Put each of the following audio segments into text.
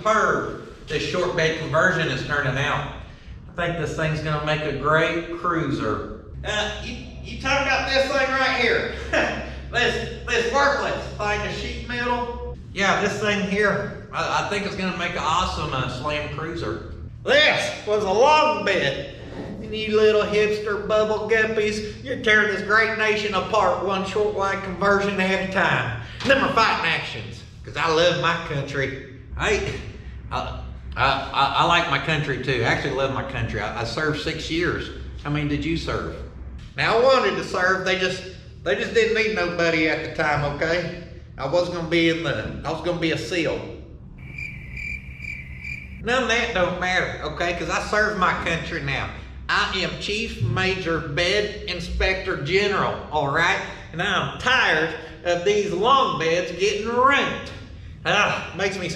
superb this short bed conversion is turning out. I think this thing's gonna make a great cruiser. You talking about this thing right here? this worthless thing of sheet metal? Yeah, this thing here, I think it's gonna make an awesome slam cruiser. This was a long bed. And you little hipster bubble guppies, you're tearing this great nation apart one short wide conversion at a time. Them are fighting actions, because I love my country. I like my country too. I actually love my country. I served 6 years. How many did you serve? Now I wanted to serve, they just didn't need nobody at the time, okay? I was gonna be a SEAL. None of that don't matter, okay? Because I serve my country now. I am Chief Major Bed Inspector General, all right? And I'm tired of these long beds getting ruined. Makes me...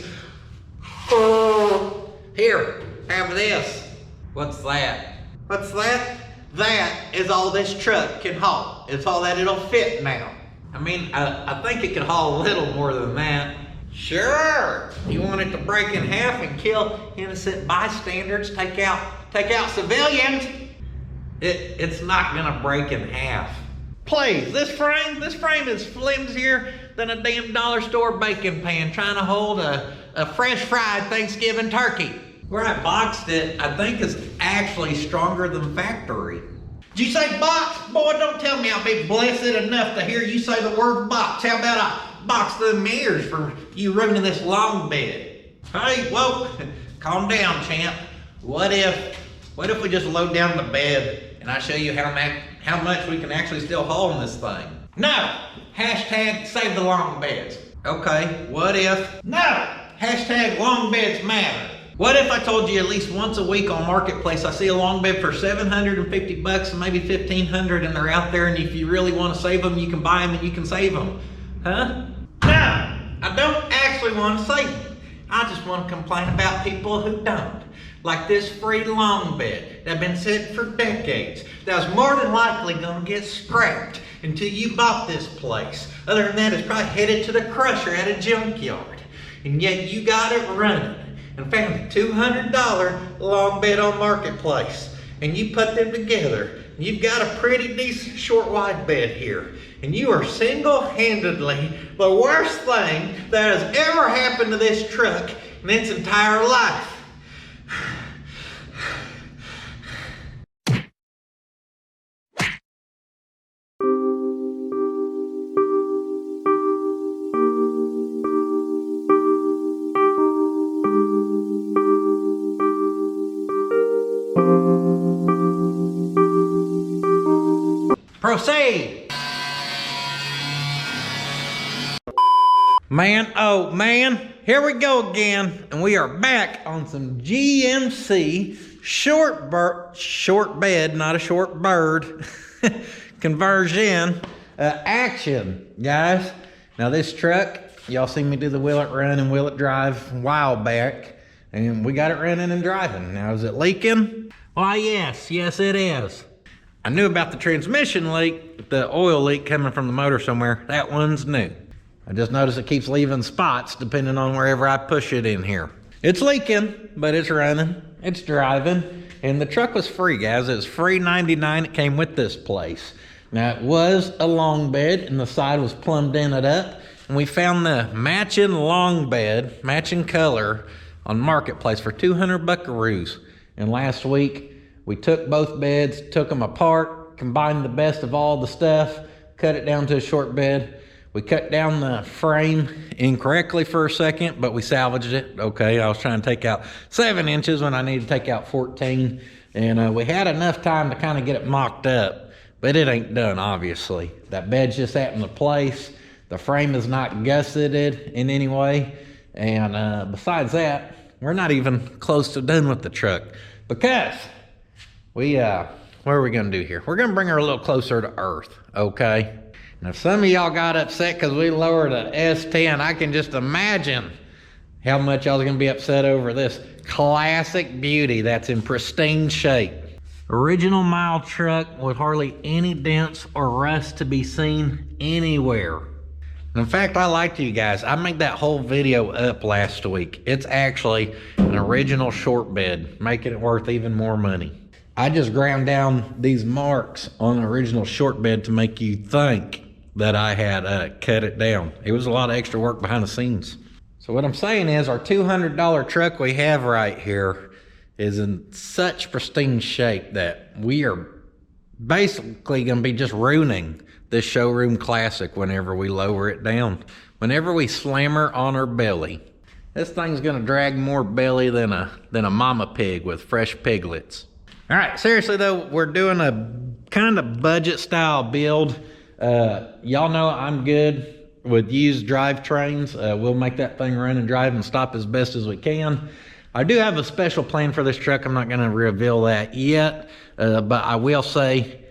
Here, have this. What's that? What's that? That is all this truck can haul. It's all that it'll fit now. I mean, I think it can haul a little more than that. Sure, you want it to break in half and kill innocent bystanders, take out civilians. It's not gonna break in half. Please, this frame is flimsier than a damn dollar store baking pan trying to hold a fresh fried Thanksgiving turkey. Where I boxed it, I think is actually stronger than factory. Did you say box? Boy, don't tell me I'll be blessed enough to hear you say the word box. How about I box them ears for you ruining this long bed? Hey, whoa, calm down, champ. What if we just load down the bed and I show you how much we can actually still haul in this thing? No, hashtag save the long beds. Okay, what if? No, hashtag long beds matter. What if I told you at least once a week on Marketplace I see a long bed for $750 and maybe $1,500 and they're out there, and if you really want to save them, you can buy them and you can save them. Huh? No, I don't actually want to save them. I just want to complain about people who don't. Like this free long bed that's been sitting for decades. That was more than likely gonna get scrapped until you bought this place. Other than that, it's probably headed to the crusher at a junkyard. And yet you got it running and found a $200 long bed on Marketplace. And you put them together. And you've got a pretty decent short wide bed here. And you are single-handedly the worst thing that has ever happened to this truck in its entire life. Proceed. Man, oh man, here we go again, and we are back on some GMC short bed, not a short bird, conversion action, guys. Now this truck, y'all seen me do the wheel it run and wheel it drive a while back, and we got it running and driving. Now is it leaking? Why yes it is. I knew about the transmission leak, the oil leak coming from the motor somewhere. That one's new. I just noticed it keeps leaving spots depending on wherever I push it in here. It's leaking, but it's running, it's driving, and the truck was free, guys. It was free $99. It came with this place. Now it was a long bed and the side was plumb dented up, and we found the matching long bed, matching color on Marketplace for 200 buckaroos. And last week, we took both beds, took them apart, combined the best of all the stuff, cut it down to a short bed. We cut down the frame incorrectly for a second, but we salvaged it. Okay, I was trying to take out 7 inches when I needed to take out 14. And we had enough time to kind of get it mocked up, but it ain't done, obviously. That bed's just sat in the place. The frame is not gusseted in any way. And besides that, we're not even close to done with the truck, because what are we gonna do here? We're gonna bring her a little closer to earth, okay? Now, some of y'all got upset because we lowered a S10. I can just imagine how much y'all are gonna be upset over this classic beauty that's in pristine shape. Original mile truck with hardly any dents or rust to be seen anywhere. In fact, I lied to you guys. I made that whole video up last week. It's actually an original short bed, making it worth even more money. I just ground down these marks on the original short bed to make you think that I had cut it down. It was a lot of extra work behind the scenes. So what I'm saying is our $200 truck we have right here is in such pristine shape that we are basically gonna be just ruining this showroom classic whenever we lower it down. Whenever we slam her on her belly, this thing's gonna drag more belly than a mama pig with fresh piglets. All right, seriously though, we're doing a kind of budget style build. Y'all know I'm good with used drivetrains. We'll make that thing run and drive and stop as best as we can. I do have a special plan for this truck. I'm not gonna reveal that yet, but I will say,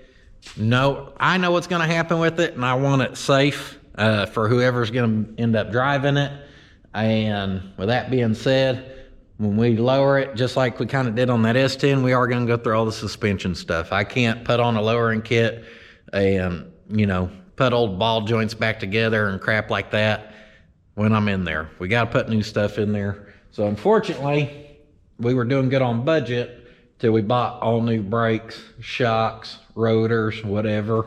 no, I know what's gonna happen with it, and I want it safe for whoever's gonna end up driving it. And with that being said, when we lower it, just like we kind of did on that S10, we are gonna go through all the suspension stuff. I can't put on a lowering kit and, you know, put old ball joints back together and crap like that when I'm in there. We gotta put new stuff in there. So unfortunately, we were doing good on budget till we bought all new brakes, shocks, rotors, whatever.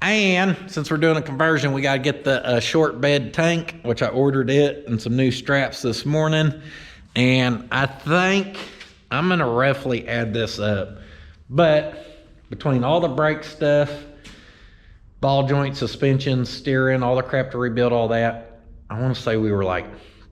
And since we're doing a conversion, we gotta get the short bed tank, which I ordered it, and some new straps this morning. And I think I'm gonna roughly add this up. But between all the brake stuff, ball joint, suspension, steering, all the crap to rebuild all that, I wanna say we were like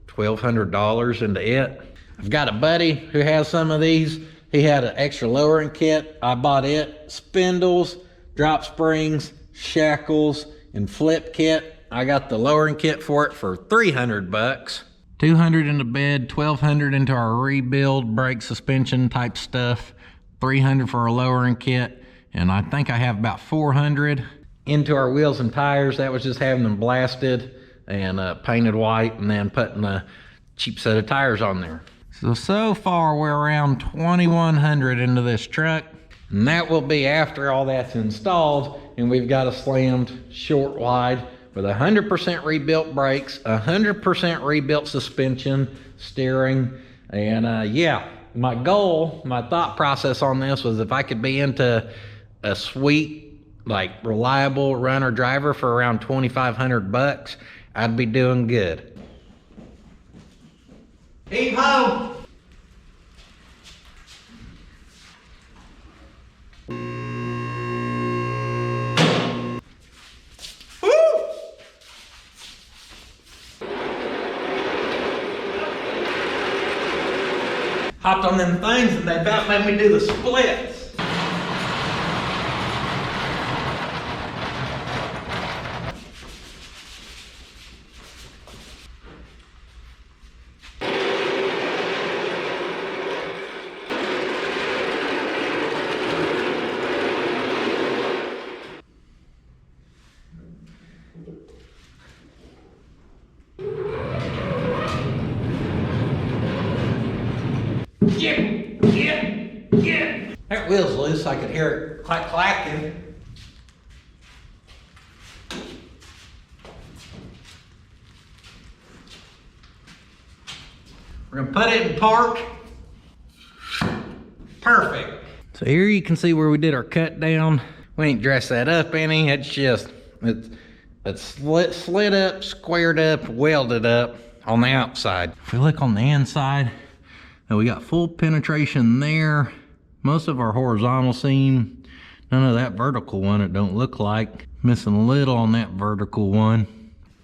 $1,200 into it. I've got a buddy who has some of these. He had an extra lowering kit. I bought it, spindles, drop springs, shackles, and flip kit. I got the lowering kit for it for 300 bucks. 200 in the bed, 1,200 into our rebuild, brake suspension type stuff, 300 for our lowering kit, and I think I have about 400 into our wheels and tires. That was just having them blasted and painted white, and then putting a cheap set of tires on there. So far we're around 2,100 into this truck, and that will be after all that's installed, and we've got a slammed short wide with 100% rebuilt brakes, 100% rebuilt suspension, steering, and yeah, my goal, my thought process on this was if I could be into a sweet, like reliable runner driver for around 2,500 bucks, I'd be doing good. Heave ho! Hopped on them things and they about made me do the splits. Yeah. That wheel's loose, I could hear it clacking. We're gonna put it in park. Perfect. So here you can see where we did our cut down. We ain't dressed that up any. It's just, it's slid up, squared up, welded up on the outside. If we look on the inside, we got full penetration there. Most of our horizontal seam, none of that vertical one, it don't look like. Missing a little on that vertical one.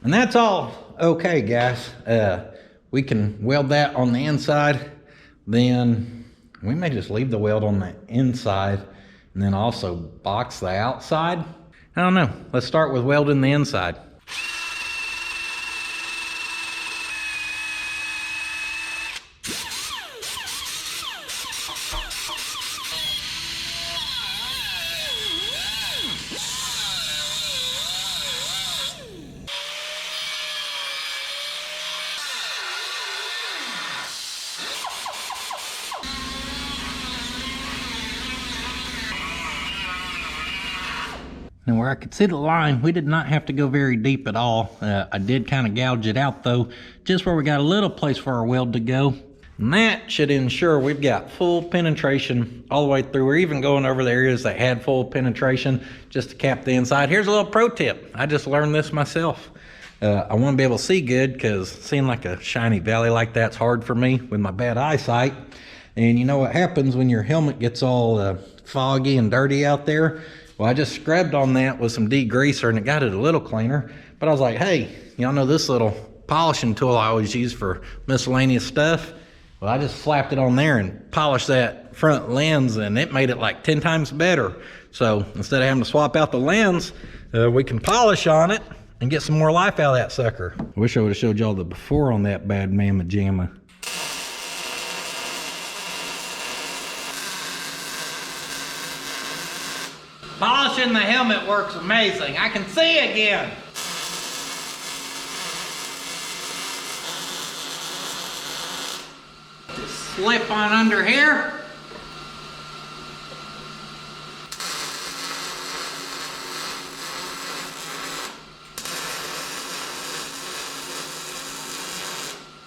And that's all okay, guys. We can weld that on the inside. Then we may just leave the weld on the inside and then also box the outside. I don't know. Let's start with welding the inside. Now where I could see the line, we did not have to go very deep at all. I did kind of gouge it out though, just where we got a little place for our weld to go. And that should ensure we've got full penetration all the way through. We're even going over the areas that had full penetration just to cap the inside. Here's a little pro tip. I just learned this myself. I want to be able to see good because seeing like a shiny valley like that's hard for me with my bad eyesight. And you know what happens when your helmet gets all foggy and dirty out there? Well, I just scrubbed on that with some degreaser and it got it a little cleaner. But I was like, hey, y'all know this little polishing tool I always use for miscellaneous stuff? Well, I just slapped it on there and polished that front lens and it made it like 10 times better. So instead of having to swap out the lens, we can polish on it and get some more life out of that sucker. I wish I would have showed y'all the before on that bad mamma jamma. Polishing the helmet works amazing. I can see again. Slip on under here.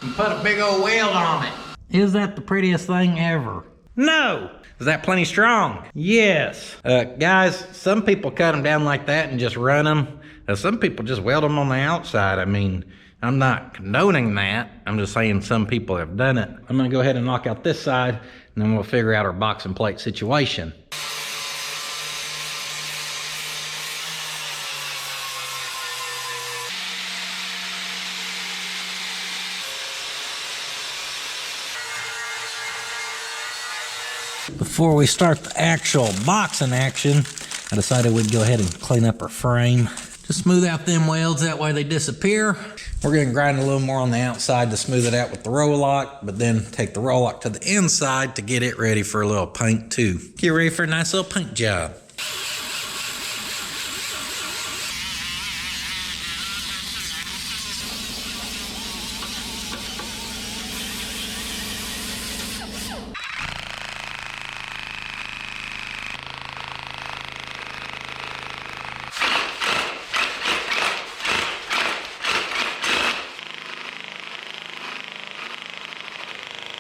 And put a big old weld on it. Is that the prettiest thing ever? No. Is that plenty strong? Yes. Guys, some people cut them down like that and just run them. Some people just weld them on the outside. I mean, I'm not condoning that. I'm just saying some people have done it. I'm gonna go ahead and knock out this side and then we'll figure out our box and plate situation. Before we start the actual boxing action, I decided we'd go ahead and clean up our frame. Just smooth out them welds, that way they disappear. We're gonna grind a little more on the outside to smooth it out with the Rolock, but then take the Rolock to the inside to get it ready for a little paint too. Get ready for a nice little paint job.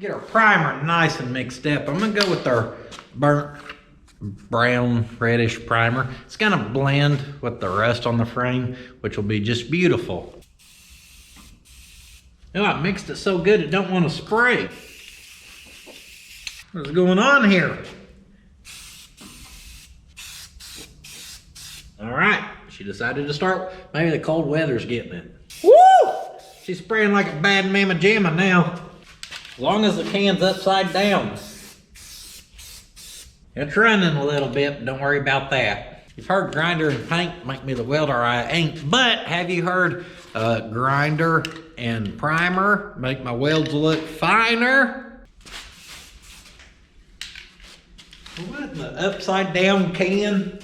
Get our primer nice and mixed up. I'm gonna go with our burnt brown reddish primer. It's gonna blend with the rust on the frame, which will be just beautiful. Oh, I mixed it so good it don't want to spray. What's going on here? All right, she decided to start. Maybe the cold weather's getting it. Woo! She's spraying like a bad mamma jamma now. As long as the can's upside down. It's running a little bit, but don't worry about that. You've heard grinder and paint make me the welder I ain't, but have you heard grinder and primer make my welds look finer? What in the upside down can?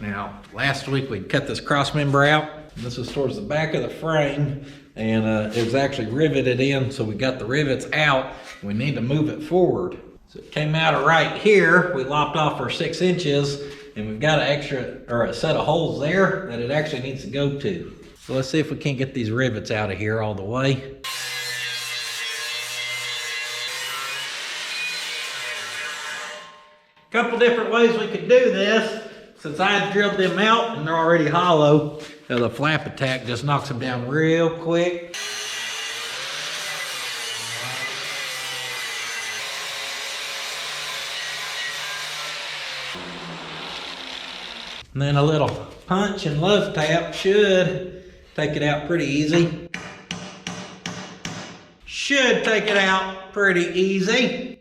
Now, last week we cut this cross member out. This is towards the back of the frame, and it was actually riveted in, so we got the rivets out. We need to move it forward. So it came out of right here. We lopped off our 6 inches, and we've got an extra, or a set of holes there that it actually needs to go to. So let's see if we can't get these rivets out of here all the way. Couple different ways we could do this. Since I drilled them out and they're already hollow, the flap attack just knocks them down real quick. And then a little punch and love tap should take it out pretty easy. Should take it out pretty easy.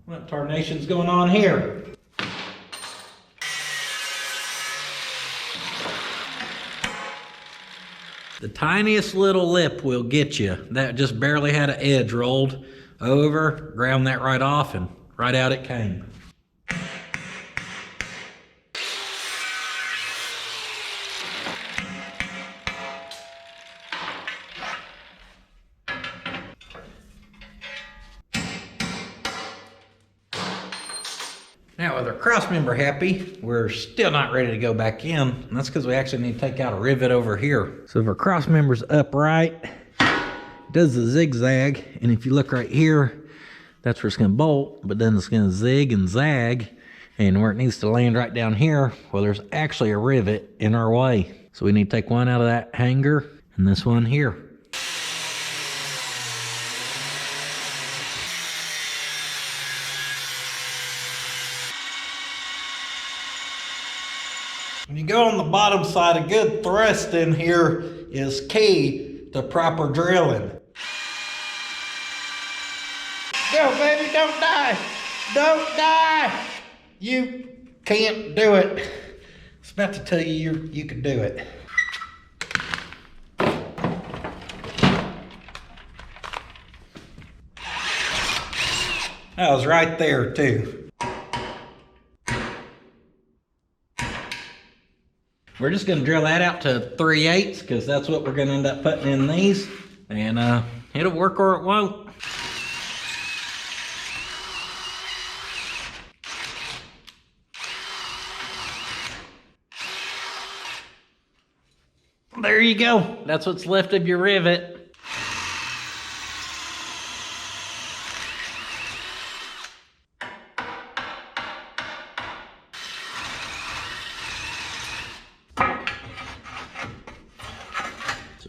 What tarnation's going on here? The tiniest little lip will get you. That just barely had an edge rolled over, ground that right off, and right out it came. Now with our cross member happy, we're still not ready to go back in. And that's because we actually need to take out a rivet over here. So if our cross member's upright, it does the zigzag. And if you look right here, that's where it's gonna bolt, but then it's gonna zig and zag. And where it needs to land right down here, well, there's actually a rivet in our way. So we need to take one out of that hanger and this one here. When you go on the bottom side, a good thrust in here is key to proper drilling. Go, baby, don't die. Don't die. You can't do it. I was about to tell you you can do it. I was right there too. We're just gonna drill that out to 3/8 because that's what we're gonna end up putting in these. And it'll work or it won't. There you go. That's what's left of your rivet.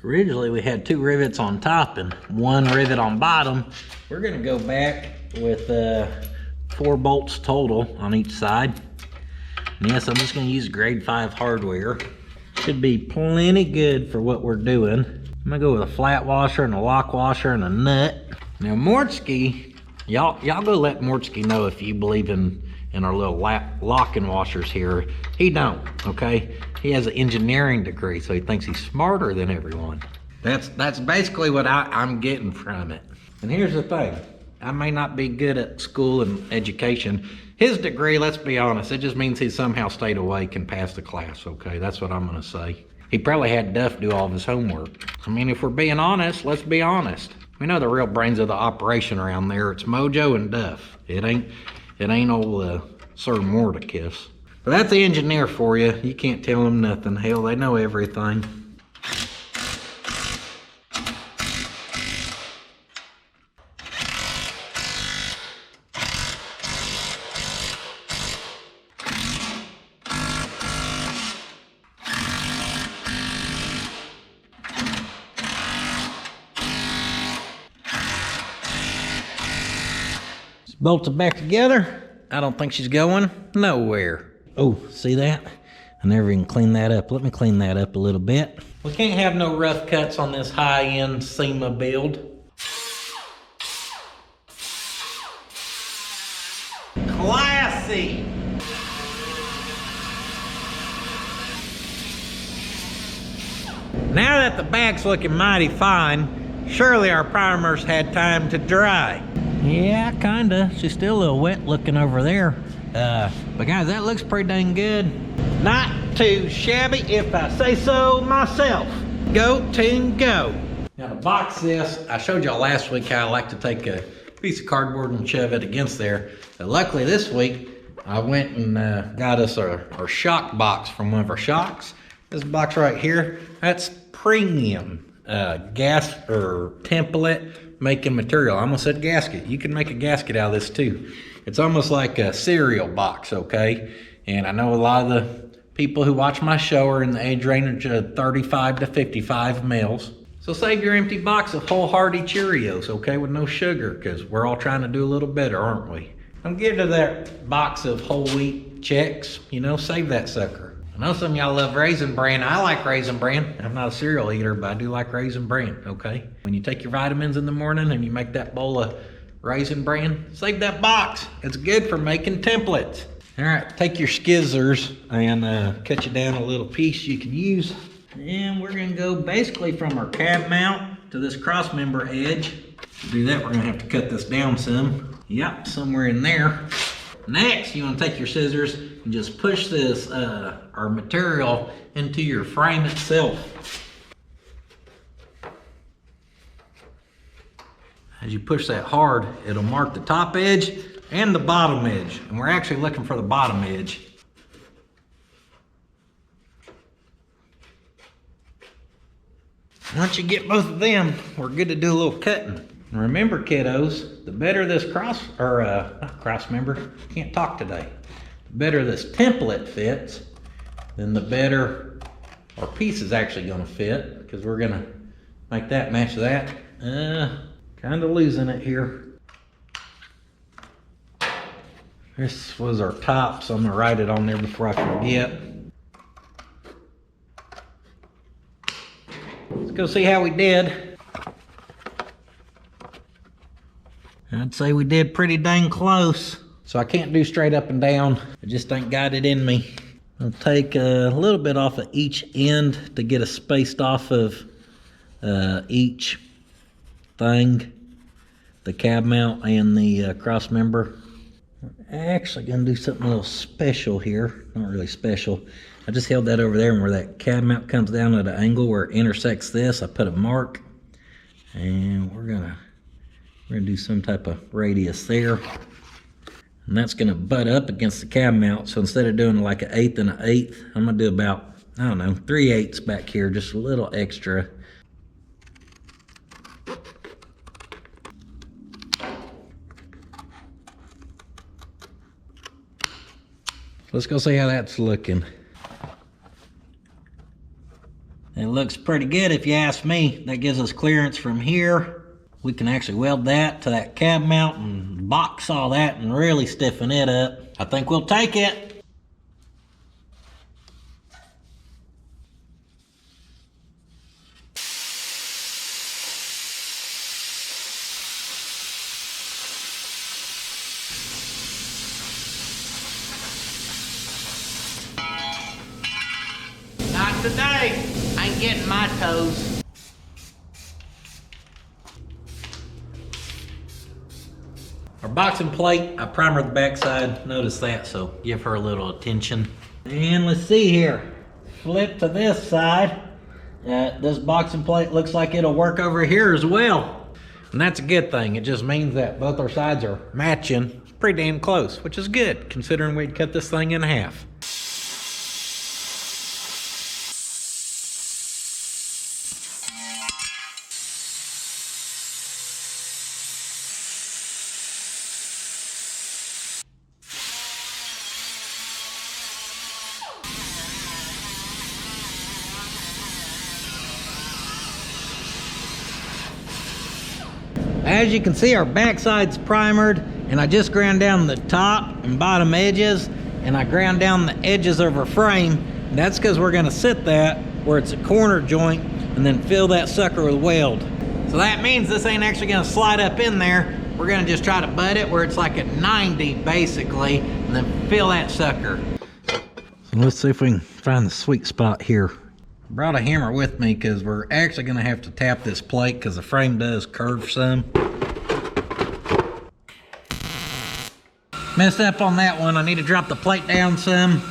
Originally we had 2 rivets on top and 1 rivet on bottom. We're gonna go back with 4 bolts total on each side. And yes, I'm just gonna use grade 5 hardware. Should be plenty good for what we're doing. I'm gonna go with a flat washer and a lock washer and a nut. Now Mortsky, y'all go let Mortsky know if you believe in our little locking washers here. He don't, okay? He has an engineering degree, so he thinks he's smarter than everyone. That's basically what I'm getting from it. And here's the thing. I may not be good at school and education. His degree, let's be honest, it just means he somehow stayed awake and passed the class, okay? That's what I'm gonna say. He probably had Duff do all of his homework. I mean, if we're being honest, let's be honest. We know the real brains of the operation around there. It's Mojo and Duff. It ain't old Sir Mordecus. But that's the engineer for you. You can't tell them nothing. Hell, they know everything. Bolted back together. I don't think she's going nowhere. Oh, see that? I never even cleaned that up. Let me clean that up a little bit. We can't have no rough cuts on this high-end SEMA build. Classy! Now that the back's looking mighty fine, surely our primer's had time to dry. Yeah, kinda. She's still a little wet looking over there. But guys, that looks pretty dang good. Not too shabby if I say so myself. Go team go. Now to box this, I showed y'all last week how I like to take a piece of cardboard and shove it against there. But luckily this week, I went and got us our shock box from one of our shocks. This box right here, that's premium gas or template making material. I almost said gasket. You can make a gasket out of this too. It's almost like a cereal box, okay? And I know a lot of the people who watch my show are in the age range of 35 to 55 males. So save your empty box of Whole Hearty Cheerios, okay, with no sugar, because we're all trying to do a little better, aren't we? Don't give to that box of whole wheat checks, you know, save that sucker. I know some of y'all love Raisin Bran. I like Raisin Bran. I'm not a cereal eater, but I do like Raisin Bran, okay? When you take your vitamins in the morning and you make that bowl of Raisin Bran, save that box. It's good for making templates. All right, take your skizzers and cut you down a little piece you can use. And we're gonna go basically from our cab mount to this cross member edge. To do that, we're gonna have to cut this down some. Yep, somewhere in there. Next, you want to take your scissors and just push this, our material into your frame itself. As you push that hard, it'll mark the top edge and the bottom edge. And we're actually looking for the bottom edge. Once you get both of them, we're good to do a little cutting. And remember, kiddos, the better this not cross member, can't talk today. The better this template fits, then the better our piece is actually gonna fit, because we're gonna make that match that. Kind of losing it here. This was our top, so I'm gonna write it on there before I forget. Let's go see how we did. I'd say we did pretty dang close. So I can't do straight up and down. I just ain't got it in me. I'll take a little bit off of each end to get us spaced off of each thing. The cab mount and the cross member. I'm actually gonna do something a little special here. Not really special. I just held that over there, and where that cab mount comes down at an angle where it intersects this, I put a mark, and we're gonna do some type of radius there, and that's gonna butt up against the cab mount. So instead of doing like 1/8 and 1/8, I'm gonna do about, I don't know, 3/8 back here, just a little extra. Let's go see how that's looking. It looks pretty good if you ask me. That gives us clearance from here. We can actually weld that to that cab mount and box all that and really stiffen it up. I think we'll take it. Not today. I ain't getting my toes. Our boxing plate, I primered the backside. Notice that, so give her a little attention. And let's see here. Flip to this side. This boxing plate looks like it'll work over here as well. And that's a good thing. It just means that both our sides are matching pretty damn close, which is good considering we'd cut this thing in half. As you can see, our backside's primered, and I just ground down the top and bottom edges, and I ground down the edges of our frame. That's because we're gonna sit that where it's a corner joint and then fill that sucker with weld. So that means this ain't actually gonna slide up in there. We're gonna just try to butt it where it's like at 90 basically, and then fill that sucker. So let's see if we can find the sweet spot here. Brought a hammer with me because we're actually gonna have to tap this plate because the frame does curve some. Messed up on that one. I need to drop the plate down some.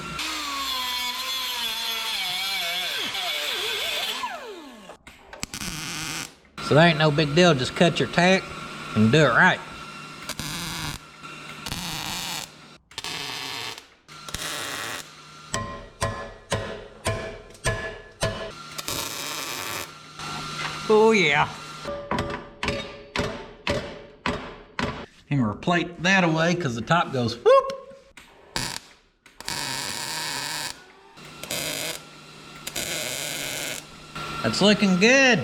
So that ain't no big deal. Just cut your tack and do it right. Oh yeah. And we'll plate that away because the top goes whoop. That's looking good.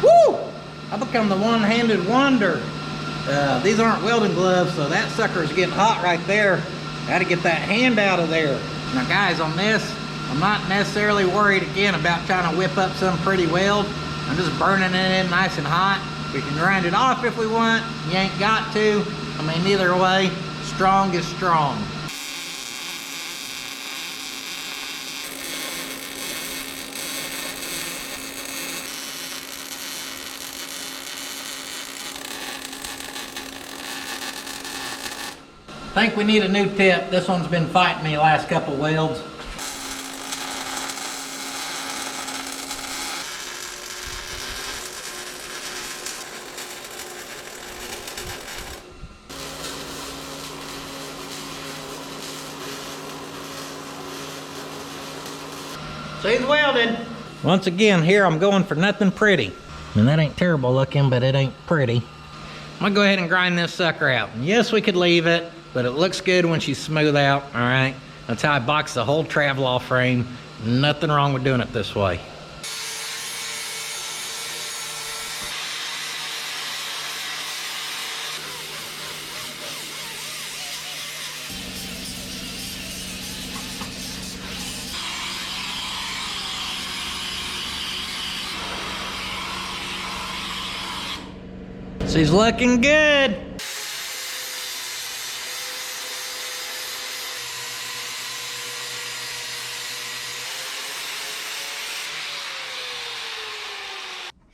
Woo! I become the one-handed wonder. These aren't welding gloves, so that sucker is getting hot right there. Got to get that hand out of there. Now guys, on this, I'm not necessarily worried again about trying to whip up some pretty weld. I'm just burning it in nice and hot. We can grind it off if we want. You ain't got to. I mean, either way, strong is strong. I think we need a new tip. This one's been fighting me the last couple welds. So he's welded. Once again, here I'm going for nothing pretty. And that ain't terrible looking, but it ain't pretty. I'm gonna go ahead and grind this sucker out. And yes, we could leave it, but it looks good when she's smooth out, all right? That's how I boxed the whole travel frame. Nothing wrong with doing it this way. She's looking good.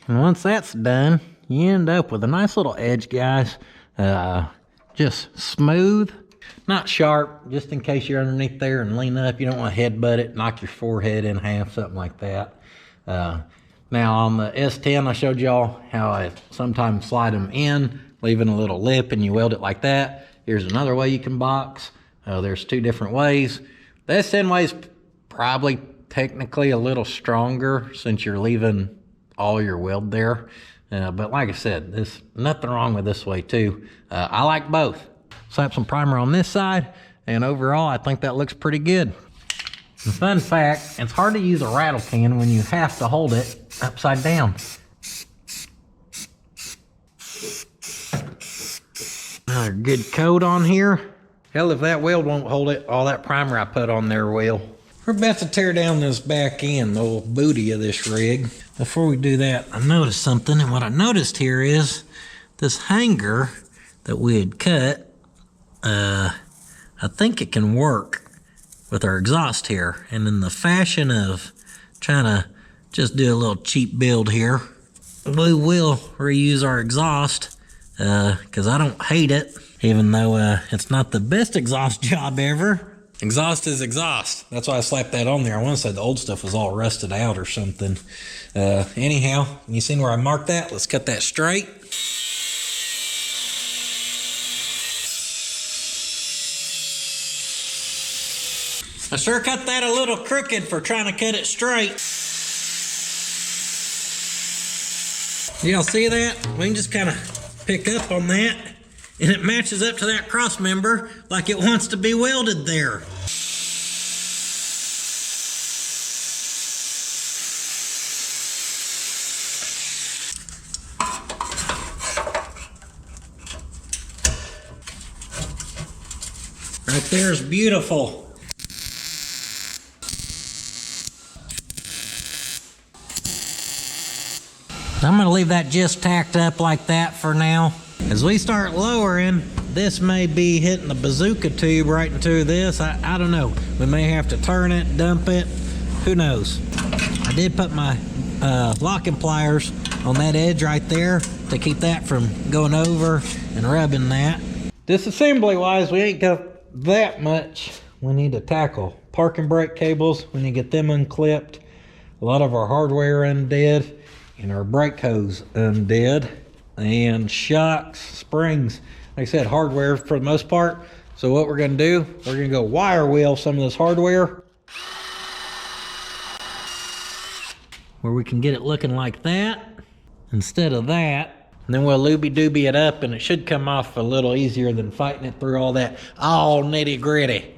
And once that's done, you end up with a nice little edge, guys. Just smooth, not sharp, just in case you're underneath there and lean up. You don't want to headbutt it, knock your forehead in half, something like that. Now on the S10, I showed y'all how I sometimes slide them in, leaving a little lip, and you weld it like that. Here's another way you can box. There's two different ways. The S10 way is probably technically a little stronger since you're leaving all your weld there. But like I said, there's nothing wrong with this way too. I like both. Slap some primer on this side, and overall I think that looks pretty good. And fun fact, it's hard to use a rattle can when you have to hold it upside down. Another good coat on here. Hell, if that weld won't hold it, all that primer I put on there will. We're about to tear down this back end, the old booty of this rig. Before we do that, I noticed something, and what I noticed here is this hanger that we had cut, I think it can work with our exhaust here. And in the fashion of trying to just do a little cheap build here, we will reuse our exhaust because I don't hate it, even though it's not the best exhaust job ever. Exhaust is exhaust. That's why I slapped that on there. I want to say the old stuff was all rusted out or something. Anyhow, you seen where I marked that? Let's cut that straight. I sure cut that a little crooked for trying to cut it straight. Y'all see that? We can just kind of pick up on that, and it matches up to that cross member like it wants to be welded there. Right there is beautiful. I'm gonna leave that just tacked up like that for now. As we start lowering, this may be hitting the bazooka tube right into this. I don't know. We may have to turn it, dump it, who knows. I did put my locking pliers on that edge right there to keep that from going over and rubbing that. Disassembly wise, we ain't got that much we need to tackle. Parking brake cables, we need to get them unclipped. A lot of our hardware undid, and our brake hose undid, and shocks, springs, like I said, hardware for the most part. So what we're gonna do, we're gonna go wire wheel some of this hardware where we can get it looking like that instead of that. And then we'll looby-dooby it up, and it should come off a little easier than fighting it through all that all nitty-gritty.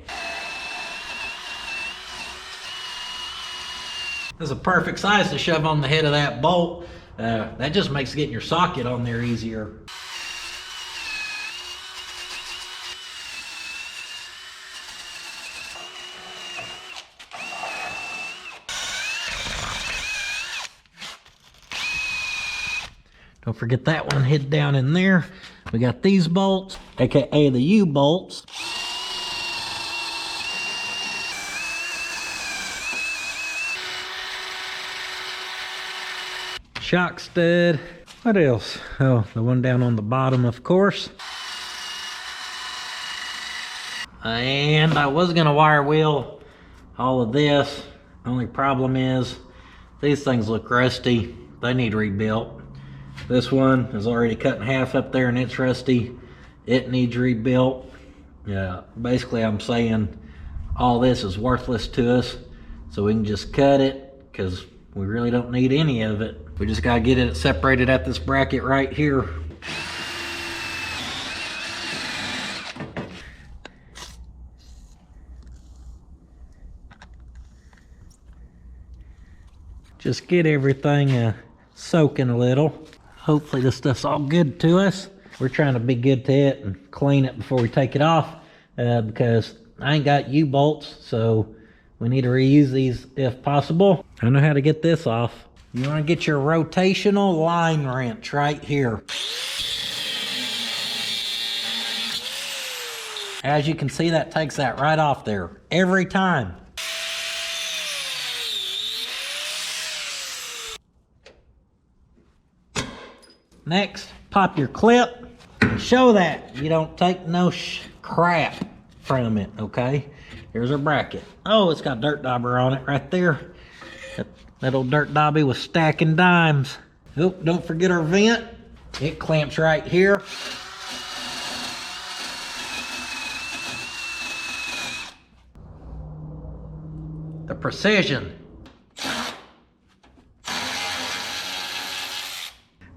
This is a perfect size to shove on the head of that bolt. That just makes getting your socket on there easier. Don't forget that one hid down in there. We got these bolts, aka the U-bolts. Shock stud. What else? Oh, the one down on the bottom, of course. And I was gonna wire wheel all of this. Only problem is these things look rusty. They need rebuilt. This one is already cut in half up there and it's rusty. It needs rebuilt. Basically I'm saying all this is worthless to us. so we can just cut it because we really don't need any of it. We just gotta get it separated at this bracket right here. Just get everything soaking a little. Hopefully this stuff's all good to us. We're trying to be good to it and clean it before we take it off because I ain't got U-bolts, so we need to reuse these if possible. I know how to get this off. You want to get your rotational line wrench right here. As you can see, that takes that right off there every time. Next, pop your clip and show that you don't take no crap from it, okay? Here's our bracket. Oh, it's got dirt dauber on it right there. That old dirt dobby was stacking dimes. Oh, don't forget our vent. It clamps right here. The precision.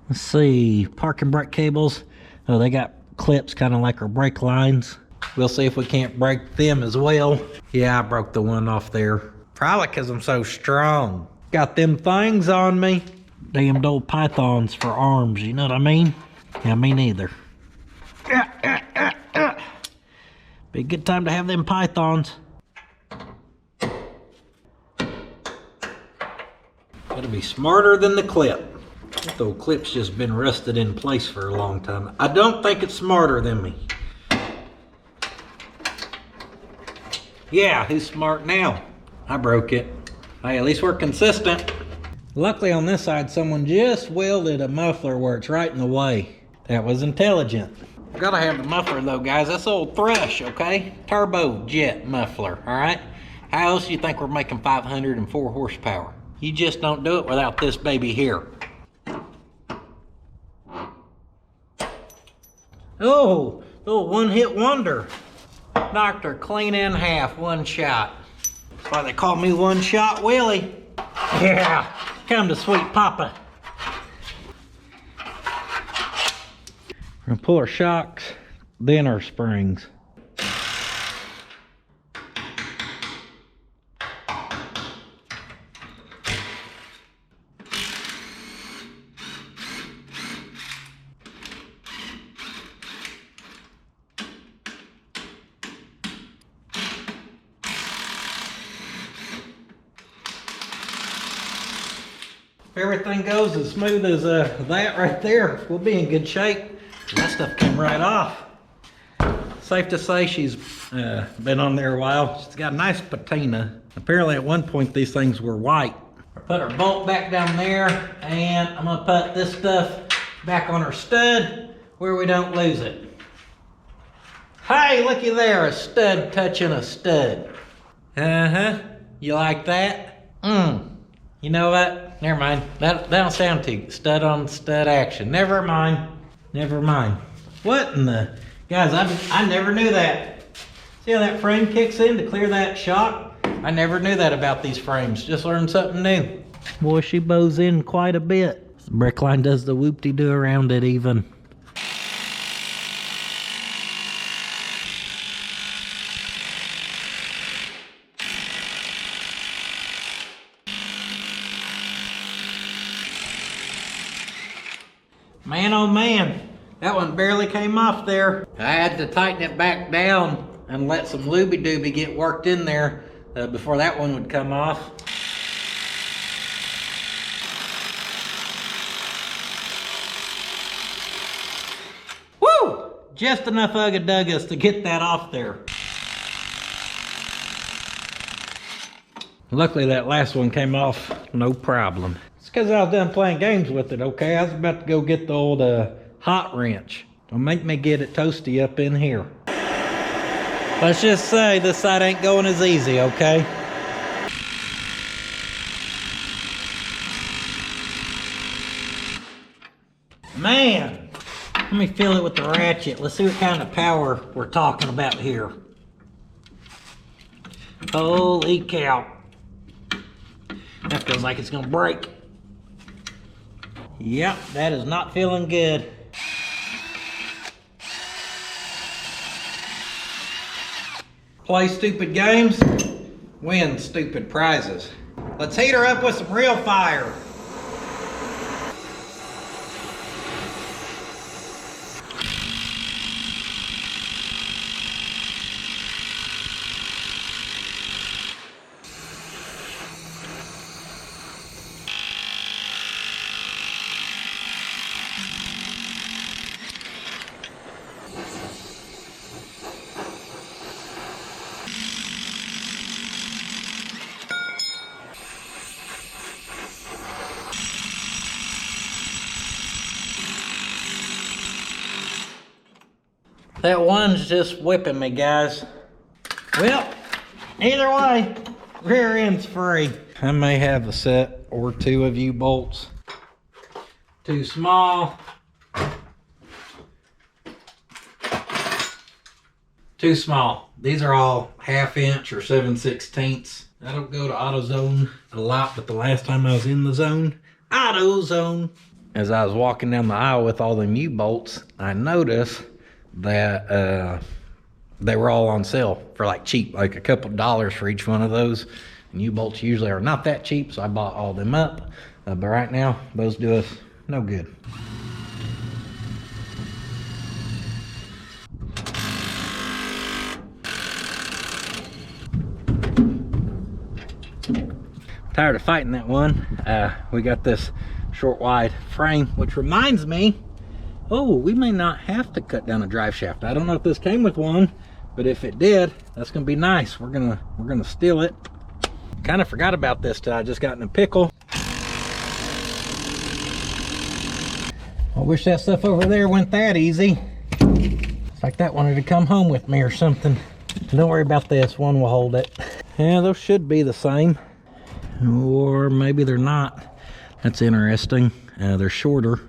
Let's see, parking brake cables. Oh, they got clips kind of like our brake lines. We'll see if we can't break them as well. Yeah, I broke the one off there. Probably because I'm so strong. Got them things on me. Damned old pythons for arms, you know what I mean? Yeah, me neither. Be a good time to have them pythons. Gotta be smarter than the clip. That old clip's just been rusted in place for a long time. I don't think it's smarter than me. Yeah, who's smart now? I broke it. Hey, at least we're consistent. Luckily on this side, someone just welded a muffler where it's right in the way. That was intelligent. Gotta have the muffler though, guys. That's old Thrush, okay? Turbo jet muffler, all right? How else do you think we're making 504 horsepower? You just don't do it without this baby here. Oh, one-hit wonder. Knocked her clean in half, one shot. That's why they call me One Shot Willie. Yeah, come to sweet papa. We're gonna pull our shocks, then our springs. If everything goes as smooth as that right there, we'll be in good shape. That stuff came right off. Safe to say she's been on there a while. She's got a nice patina. Apparently at one point these things were white. I put our bolt back down there, and I'm gonna put this stuff back on our stud where we don't lose it. Hey, looky there, a stud touching a stud. You like that? You know what? Never mind. That don't sound too good. Stud on stud action. Never mind. Never mind. What in the... Guys, I never knew that. See how that frame kicks in to clear that shock? I never knew that about these frames. Just learned something new. Boy, she bows in quite a bit. The brake line does the whoop-de-doo around it even. Man, oh man, that one barely came off there. I had to tighten it back down and let some looby-dooby get worked in there before that one would come off. Woo! Just enough ugga-duggas to get that off there. Luckily that last one came off no problem. It's because I was done playing games with it, okay? I was about to go get the old hot wrench. Don't make me get it toasty up in here. Let's just say this side ain't going as easy, okay? Man, let me feel it with the ratchet. Let's see what kind of power we're talking about here. Holy cow. That feels like it's gonna break. Yep, that is not feeling good. Play stupid games, win stupid prizes. Let's heat her up with some real fire. That one's just whipping me, guys. Well, either way, rear end's free. I may have a set or two of U-bolts. Too small. Too small. These are all 1/2 inch or 7/16. I don't go to AutoZone a lot, but the last time I was in the zone, AutoZone. As I was walking down the aisle with all them U-bolts, I noticed that they were all on sale for like cheap, like a couple dollars for each one of those. And U-bolts usually are not that cheap, so I bought all them up. But right now, those do us no good. Tired of fighting that one. We got this short wide frame, which reminds me, oh, we may not have to cut down a drive shaft. I don't know if this came with one, but if it did, that's gonna be nice. We're gonna steal it. Kind of forgot about this till I just got in a pickle. I wish that stuff over there went that easy. It's like that wanted to come home with me or something. Don't worry about this, one will hold it. Yeah, those should be the same. Or maybe they're not. That's interesting. They're shorter.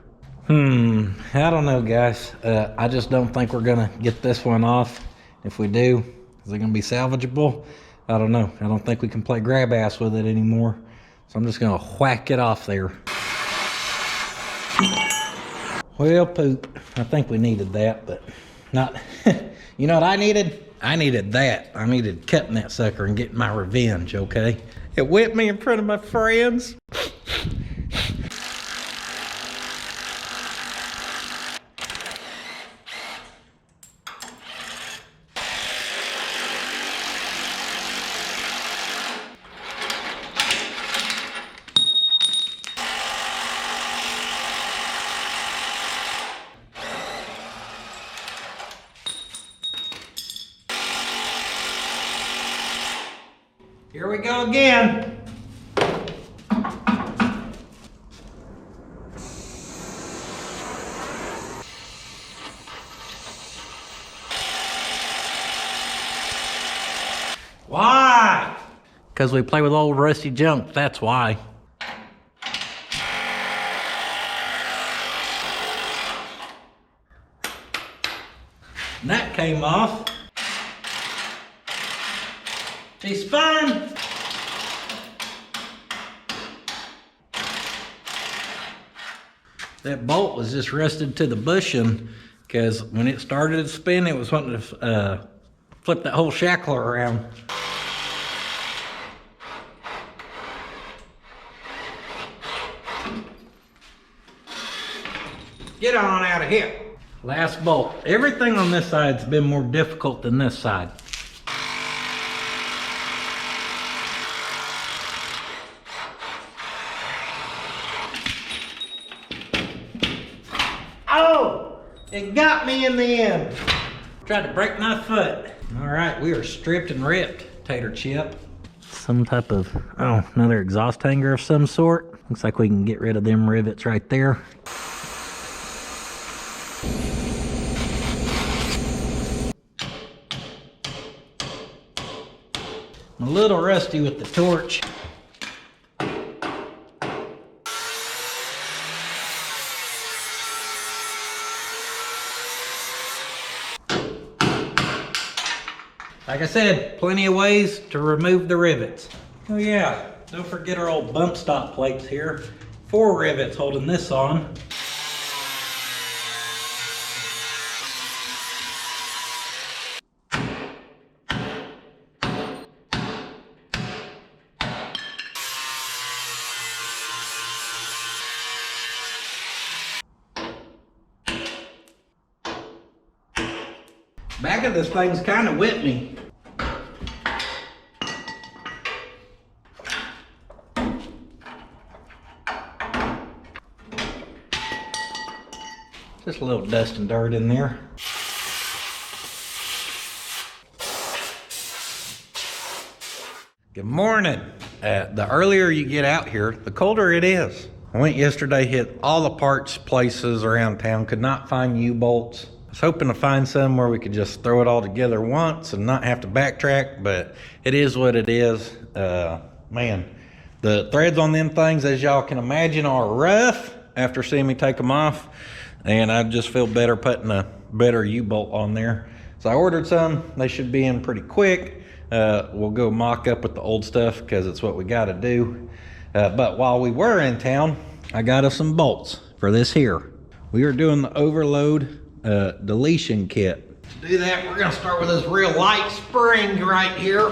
I don't know, guys. I just don't think we're gonna get this one off. If we do, is it gonna be salvageable? I don't know. I don't think we can play grab ass with it anymore. So I'm just gonna whack it off there. Well, poop. I think we needed that, but not. You know what I needed? I needed that. I needed cutting that sucker and getting my revenge, okay? It whipped me in front of my friends. Here we go again. Why? Because we play with old rusty junk, that's why. And that came off. She's fine. That bolt was just rusted to the bushing because when it started to spin, it was wanting to flip that whole shackler around. Get on out of here. Last bolt. Everything on this side's been more difficult than this side. Oh, it got me in the end. Tried to break my foot. All right, we are stripped and ripped, tater chip. Some type of, oh, another exhaust hanger of some sort. Looks like we can get rid of them rivets right there. I'm a little rusty with the torch. Like I said, plenty of ways to remove the rivets. Oh yeah, Don't forget our old bump stop plates here. 4 rivets holding this on. Back of this thing's kind of whipped. Just a little dust and dirt in there. Good morning. The earlier you get out here, the colder it is. I went yesterday, hit all the parts places around town, could not find U-bolts. I was hoping to find some where we could just throw it all together once and not have to backtrack, but it is what it is. Man, the threads on them things, as y'all can imagine, are rough after seeing me take them off, and I just feel better putting a better U-bolt on there. So I ordered some. They should be in pretty quick. We'll go mock up with the old stuff because it's what we got to do. But while we were in town, I got us some bolts for this here. We are doing the overload deletion kit. To do that, we're gonna start with this real light spring right here.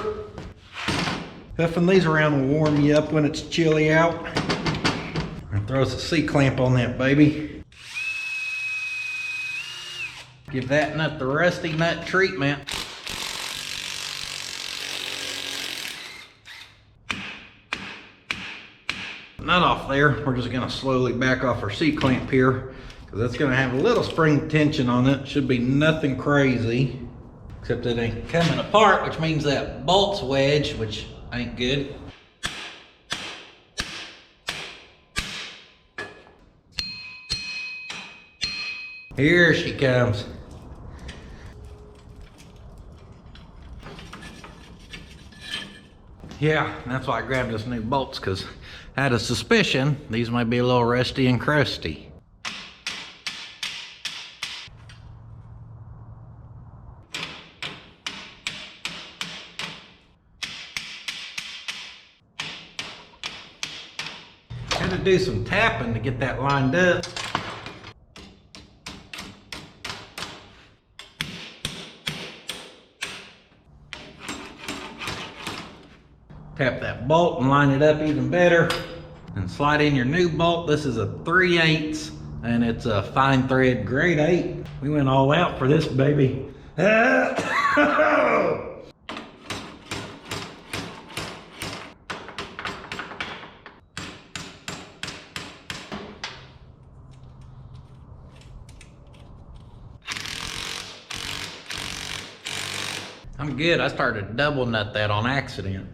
Huffing these around will warm you up when it's chilly out. And throw us a C-clamp on that baby. Give that nut the rusty nut treatment. Nut off there, we're just gonna slowly back off our C-clamp here, because that's gonna have a little spring tension on it. Should be nothing crazy, except it ain't coming apart, which means that bolt's wedged, which ain't good. Here she comes. Yeah, that's why I grabbed us new bolts, because I had a suspicion these might be a little rusty and crusty. Had to do some tapping to get that lined up. Tap that bolt and line it up even better. And slide in your new bolt. This is a 3/8 and it's a fine thread grade 8. We went all out for this baby. I'm good. I started to double nut that on accident.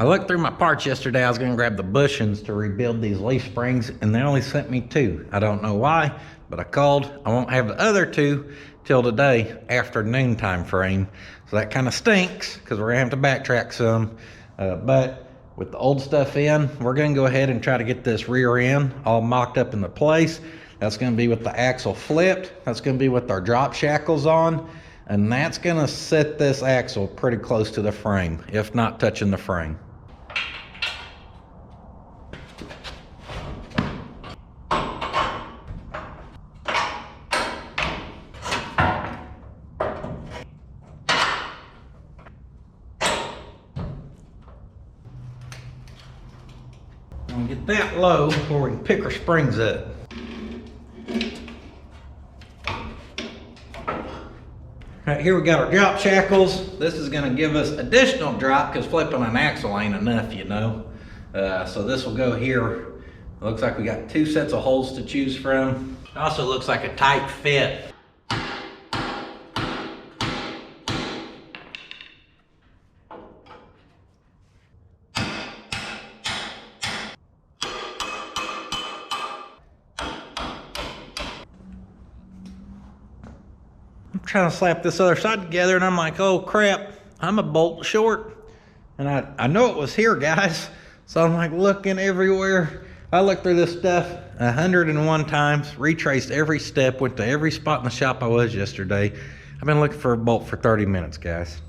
I looked through my parts yesterday. I was gonna grab the bushings to rebuild these leaf springs, and they only sent me 2. I don't know why, but I called. I won't have the other 2 till today after noontime frame. So that kind of stinks, because we're gonna have to backtrack some. But with the old stuff in, we're gonna go ahead and try to get this rear end all mocked up into place. That's gonna be with the axle flipped. That's gonna be with our drop shackles on. And that's gonna set this axle pretty close to the frame, if not touching the frame. Get that low before we can pick our springs up. Right here we got our drop shackles. This is gonna give us additional drop because flipping an axle ain't enough, you know. So this will go here. It looks like we got 2 sets of holes to choose from. It also looks like a tight fit. I'm trying to slap this other side together and I'm like, oh crap, I'm a bolt short. And I know it was here, guys. So I'm like looking everywhere. I looked through this stuff 101 times, retraced every step, went to every spot in the shop I was yesterday. I've been looking for a bolt for 30 minutes, guys.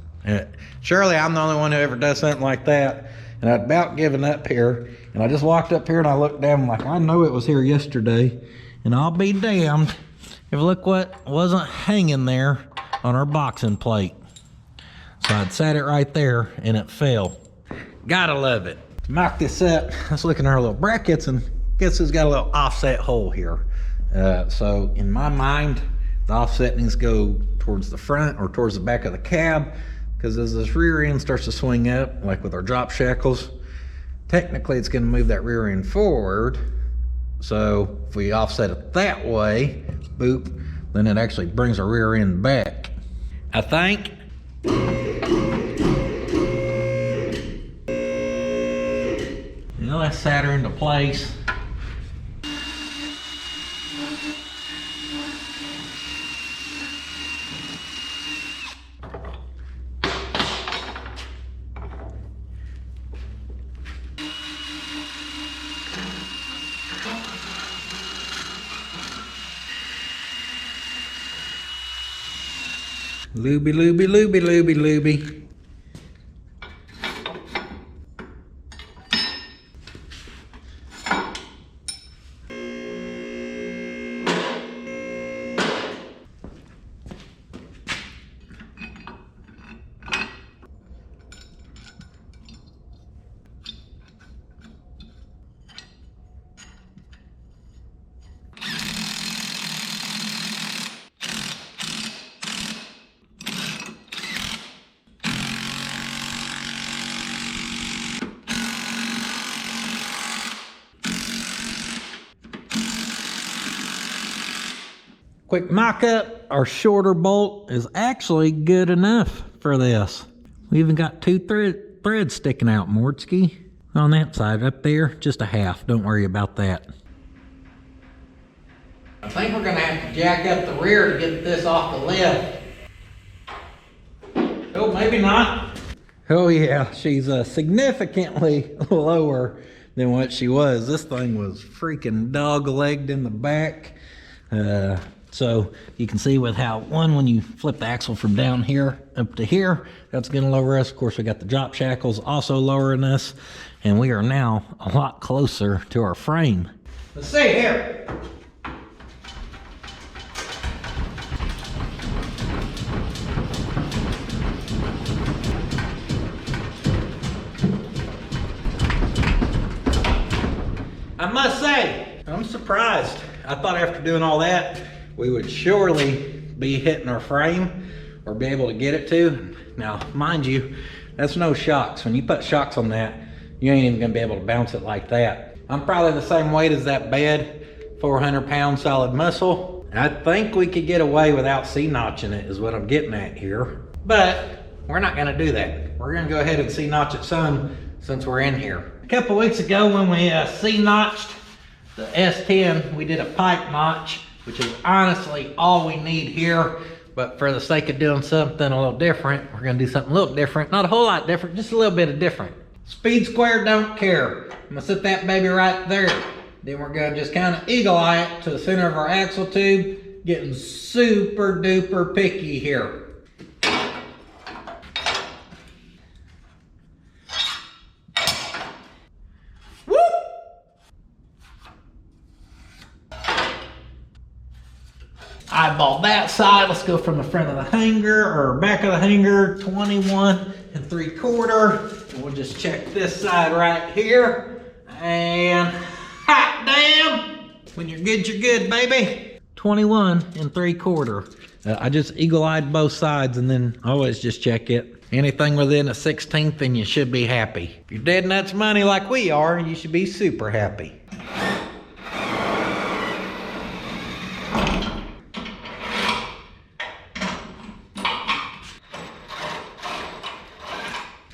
Surely I'm the only one who ever does something like that. And I'd about given up here. And I just walked up here and I looked down like, I know it was here yesterday. And I'll be damned if look what wasn't hanging there on our boxing plate. So I'd sat it right there and it fell. Gotta love it. To mock this up, let's look at our little brackets and guess who's got a little offset hole here. So in my mind, the offset needs to go towards the front or towards the back of the cab, because as this rear end starts to swing up, like with our drop shackles, technically it's going to move that rear end forward. So if we offset it that way, boop, then it actually brings our rear end back, I think. Now let's set her into place. Looby, looby, looby, looby, looby. Quick mock-up, our shorter bolt is actually good enough for this. We even got two threads sticking out, Mortsky. On that side, up there, just a half. Don't worry about that. I think we're gonna have to jack up the rear to get this off the lift. Oh, maybe not. Oh yeah, she's significantly lower than what she was. This thing was freaking dog-legged in the back. So you can see with how when you flip the axle from down here up to here, that's gonna lower us. Of course, we got the drop shackles also lowering us, and we are now a lot closer to our frame. Let's see here. I must say, I'm surprised. I thought after doing all that, we would surely be hitting our frame or be able to get it to. Now, mind you, that's no shocks. When you put shocks on that, you ain't even gonna be able to bounce it like that. I'm probably the same weight as that bed, 400-pound solid muscle. I think we could get away without C-notching it is what I'm getting at here. But we're not gonna do that. We're gonna go ahead and C-notch it some since we're in here. A couple weeks ago when we C-notched the S10, we did a pipe notch, which is honestly all we need here. But for the sake of doing something a little different, we're gonna do something a little different. Not a whole lot different, just a little bit of different. Speed square, don't care. I'm gonna set that baby right there. Then we're gonna just kind of eagle eye it to the center of our axle tube, getting super duper picky here. Eyeball that side. Let's go from the front of the hanger or back of the hanger, 21 3/4. And we'll just check this side right here. And hot damn! When you're good, baby. 21 3/4. I just eagle-eyed both sides and then always just check it. Anything within a 1/16 and you should be happy. If you're dead nuts money like we are, you should be super happy.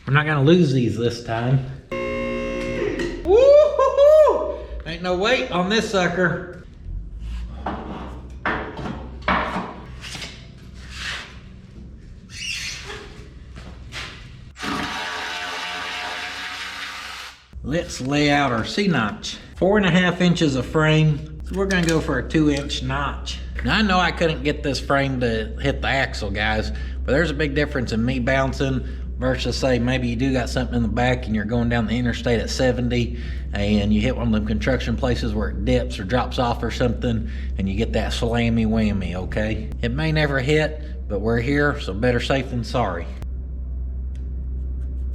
We're not gonna lose these this time. Woo-hoo-hoo! Ain't no weight on this sucker. Let's lay out our C-notch. 4.5 inches of frame. So we're gonna go for a 2-inch notch. Now I know I couldn't get this frame to hit the axle, guys, but there's a big difference in me bouncing versus, say, maybe you do got something in the back and you're going down the interstate at 70 and you hit one of them construction places where it dips or drops off or something and you get that slammy whammy, okay? It may never hit, but we're here, so better safe than sorry.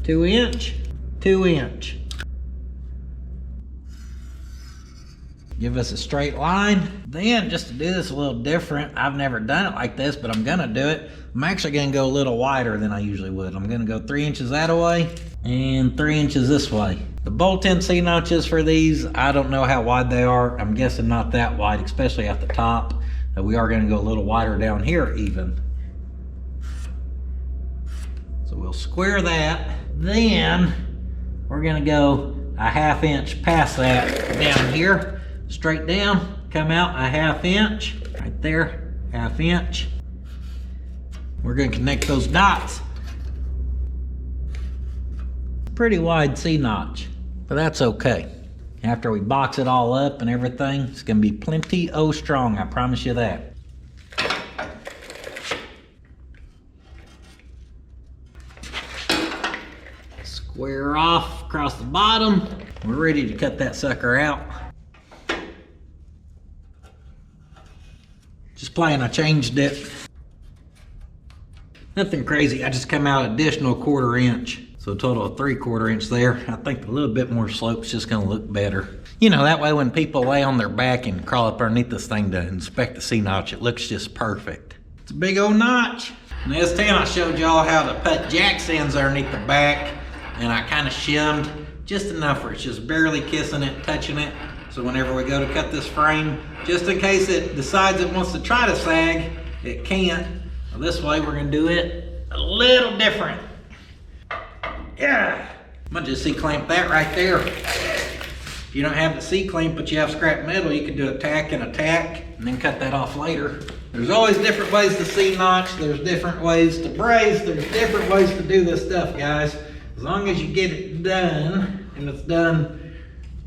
2 inch, 2 inch. Give us a straight line. Then, just to do this a little different, I've never done it like this, but I'm gonna do it. I'm actually gonna go a little wider than I usually would. I'm gonna go 3 inches that way and 3 inches this way. The bolt-in C-notches for these, I don't know how wide they are. I'm guessing not that wide, especially at the top. We are gonna go a little wider down here even. So we'll square that. Then, we're gonna go a 1/2 inch past that down here. Straight down, come out a 1/2 inch, right there, 1/2 inch. We're gonna connect those dots. Pretty wide C-notch, but that's okay. After we box it all up and everything, it's gonna be plenty strong, I promise you that. Square off across the bottom. We're ready to cut that sucker out. Just playing, I changed it. Nothing crazy, I just come out additional 1/4 inch. So a total of 3/4 inch there. I think a little bit more slope's just gonna look better. You know, that way when people lay on their back and crawl up underneath this thing to inspect the C-notch, it looks just perfect. It's a big old notch. In this 10, I showed y'all how to put jack stands underneath the back, and I kind of shimmed just enough where it's just barely kissing it, touching it. So whenever we go to cut this frame, just in case it decides it wants to try to sag, it can't. Well, this way we're gonna do it a little different. Yeah, I'm gonna just C-clamp that right there. If you don't have the C-clamp but you have scrap metal, you can do a tack and a tack and then cut that off later. There's always different ways to C-notch, there's different ways to brace, there's different ways to do this stuff, guys. As long as you get it done, and it's done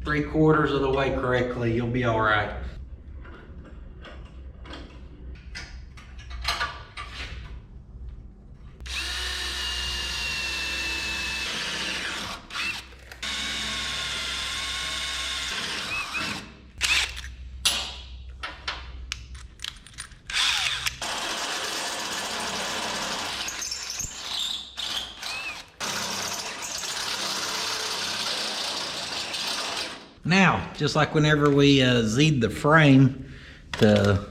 3/4 of the way correctly, you'll be all right. Now, just like whenever we Z'd the frame,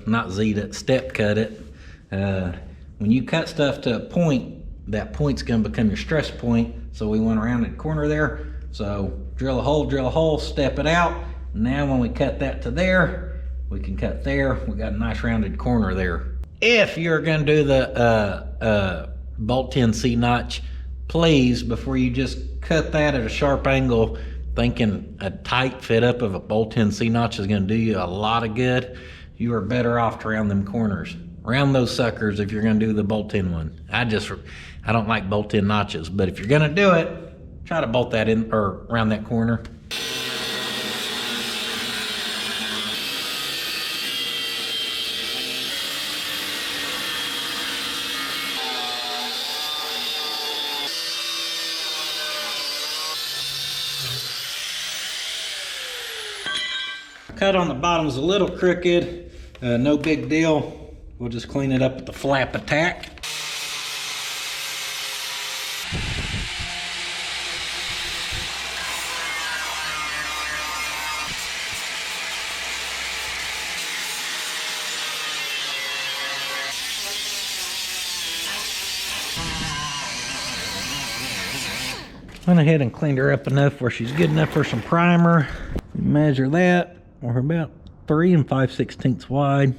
not Z'd it, step cut it, when you cut stuff to a point, that point's gonna become your stress point. So we went around the corner there. So drill a hole, step it out. Now when we cut that to there, we can cut there. We got a nice rounded corner there. If you're gonna do the bolt-in C-notch, please, before you just cut that at a sharp angle, thinking a tight fit up of a bolt-in C-notch is gonna do you a lot of good, you are better off to round them corners. Round those suckers if you're gonna do the bolt-in one. I don't like bolt-in notches, but if you're gonna do it, try to bolt that in or round that corner. Cut on the bottom is a little crooked, no big deal. We'll just clean it up with the flap attack. Went ahead and cleaned her up enough where she's good enough for some primer. Measure that. We're about 3 5/16 wide.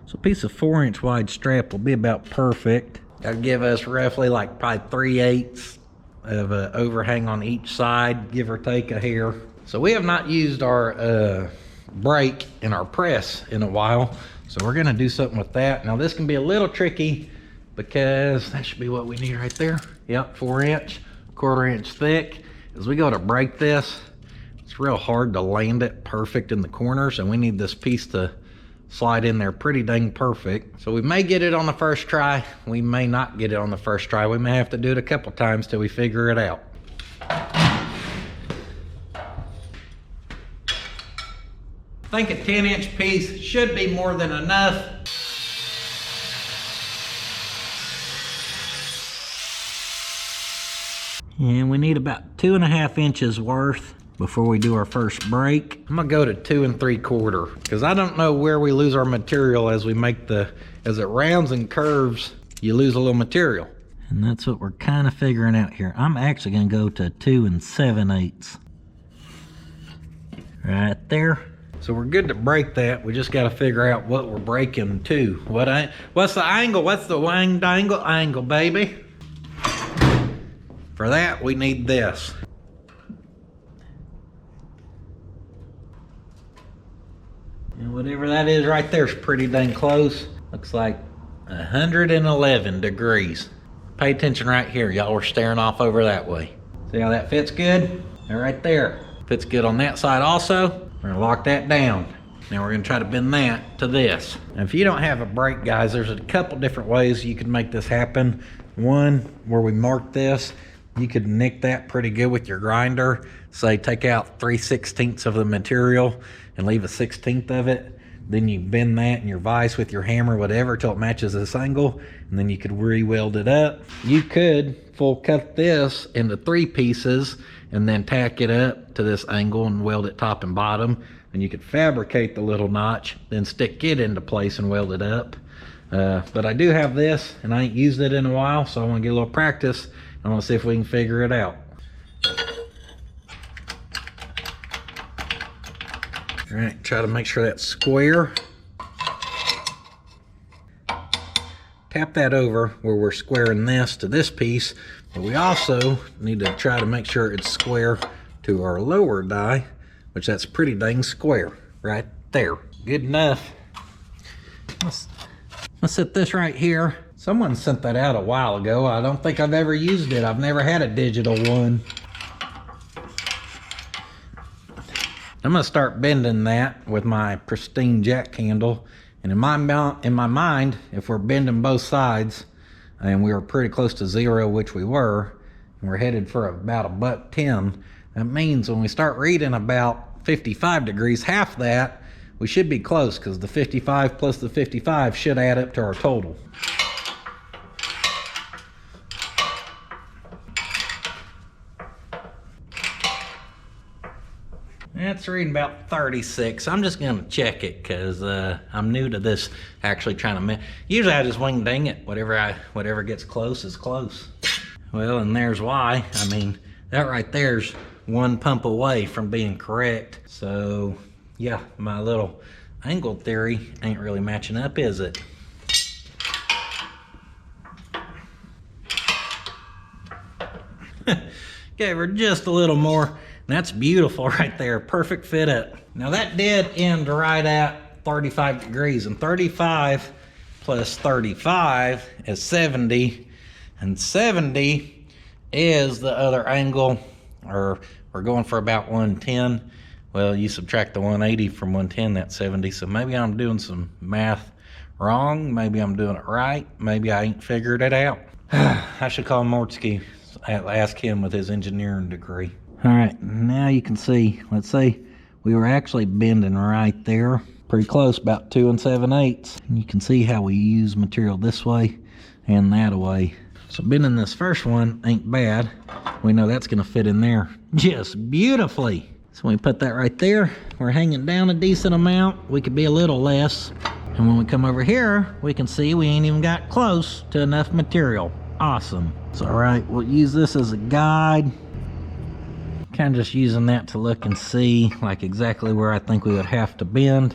So a piece of 4-inch wide strap will be about perfect. That'll give us roughly like probably 3/8 of an overhang on each side, give or take a hair. So we have not used our brake in our press in a while. So we're gonna do something with that. Now this can be a little tricky because that should be what we need right there. Yep, 4-inch, 1/4 inch thick. As we go to break this, it's real hard to land it perfect in the corners, and we need this piece to slide in there pretty dang perfect. So we may get it on the first try. We may not get it on the first try. We may have to do it a couple times till we figure it out. I think a 10-inch piece should be more than enough. And we need about 2.5 inches worth before we do our first break. I'm gonna go to 2 3/4 because I don't know where we lose our material as we make as it rounds and curves, you lose a little material. And that's what we're kind of figuring out here. I'm actually gonna go to 2 7/8. Right there. So we're good to break that. We just got to figure out what we're breaking to. What's the angle? What's the wang dangle angle, baby? For that, we need this. And whatever that is right there is pretty dang close. Looks like 111 degrees. Pay attention right here. Y'all were staring off over that way. See how that fits good? And right there. Fits good on that side also. We're gonna lock that down. Now we're gonna try to bend that to this. Now if you don't have a break, guys, there's a couple different ways you can make this happen. One, where we mark this, you could nick that pretty good with your grinder. Say take out 3/16 of the material and leave a 1/16 of it. Then you bend that in your vise with your hammer, whatever, till it matches this angle, and then you could re-weld it up. You could full cut this into 3 pieces and then tack it up to this angle and weld it top and bottom. And you could fabricate the little notch, then stick it into place and weld it up. But I do have this, and I ain't used it in a while, so I want to get a little practice. I want to see if we can figure it out. All right, try to make sure that's square. Tap that over where we're squaring this to this piece, but we also need to try to make sure it's square to our lower die, which that's pretty dang square right there. Good enough. Let's set this right here. Someone sent that out a while ago. I don't think I've ever used it. I've never had a digital one. I'm gonna start bending that with my pristine jack handle. And in my mind, if we're bending both sides, and we were pretty close to 0, which we were, and we're headed for about $1.10, that means when we start reading about 55 degrees, half that, we should be close, because the 55 plus the 55 should add up to our total. It's reading about 36. I'm just gonna check it because I'm new to this, actually trying to usually I just wing ding it. Whatever gets close is close. Well, and there's why. I mean, that right there's 1 pump away from being correct. So yeah, my little angle theory ain't really matching up, is it? Gave her just a little more. That's beautiful right there. Perfect fit up. Now that did end right at 35 degrees, and 35 plus 35 is 70, and 70 is the other angle, or we're going for about 110. Well, you subtract the 180 from 110, that's 70. So maybe I'm doing some math wrong. Maybe I'm doing it right. Maybe I ain't figured it out. I should call Mortsky, ask him with his engineering degree. All right, now you can see, let's say we were actually bending right there, pretty close, about 2 7/8. And you can see how we use material this way and that way. So bending this first one ain't bad. We know that's gonna fit in there just beautifully. So when we put that right there, we're hanging down a decent amount. We could be a little less. And when we come over here, we can see we ain't even got close to enough material. Awesome. So all right, we'll use this as a guide. Kind of just using that to look and see like exactly where I think we would have to bend.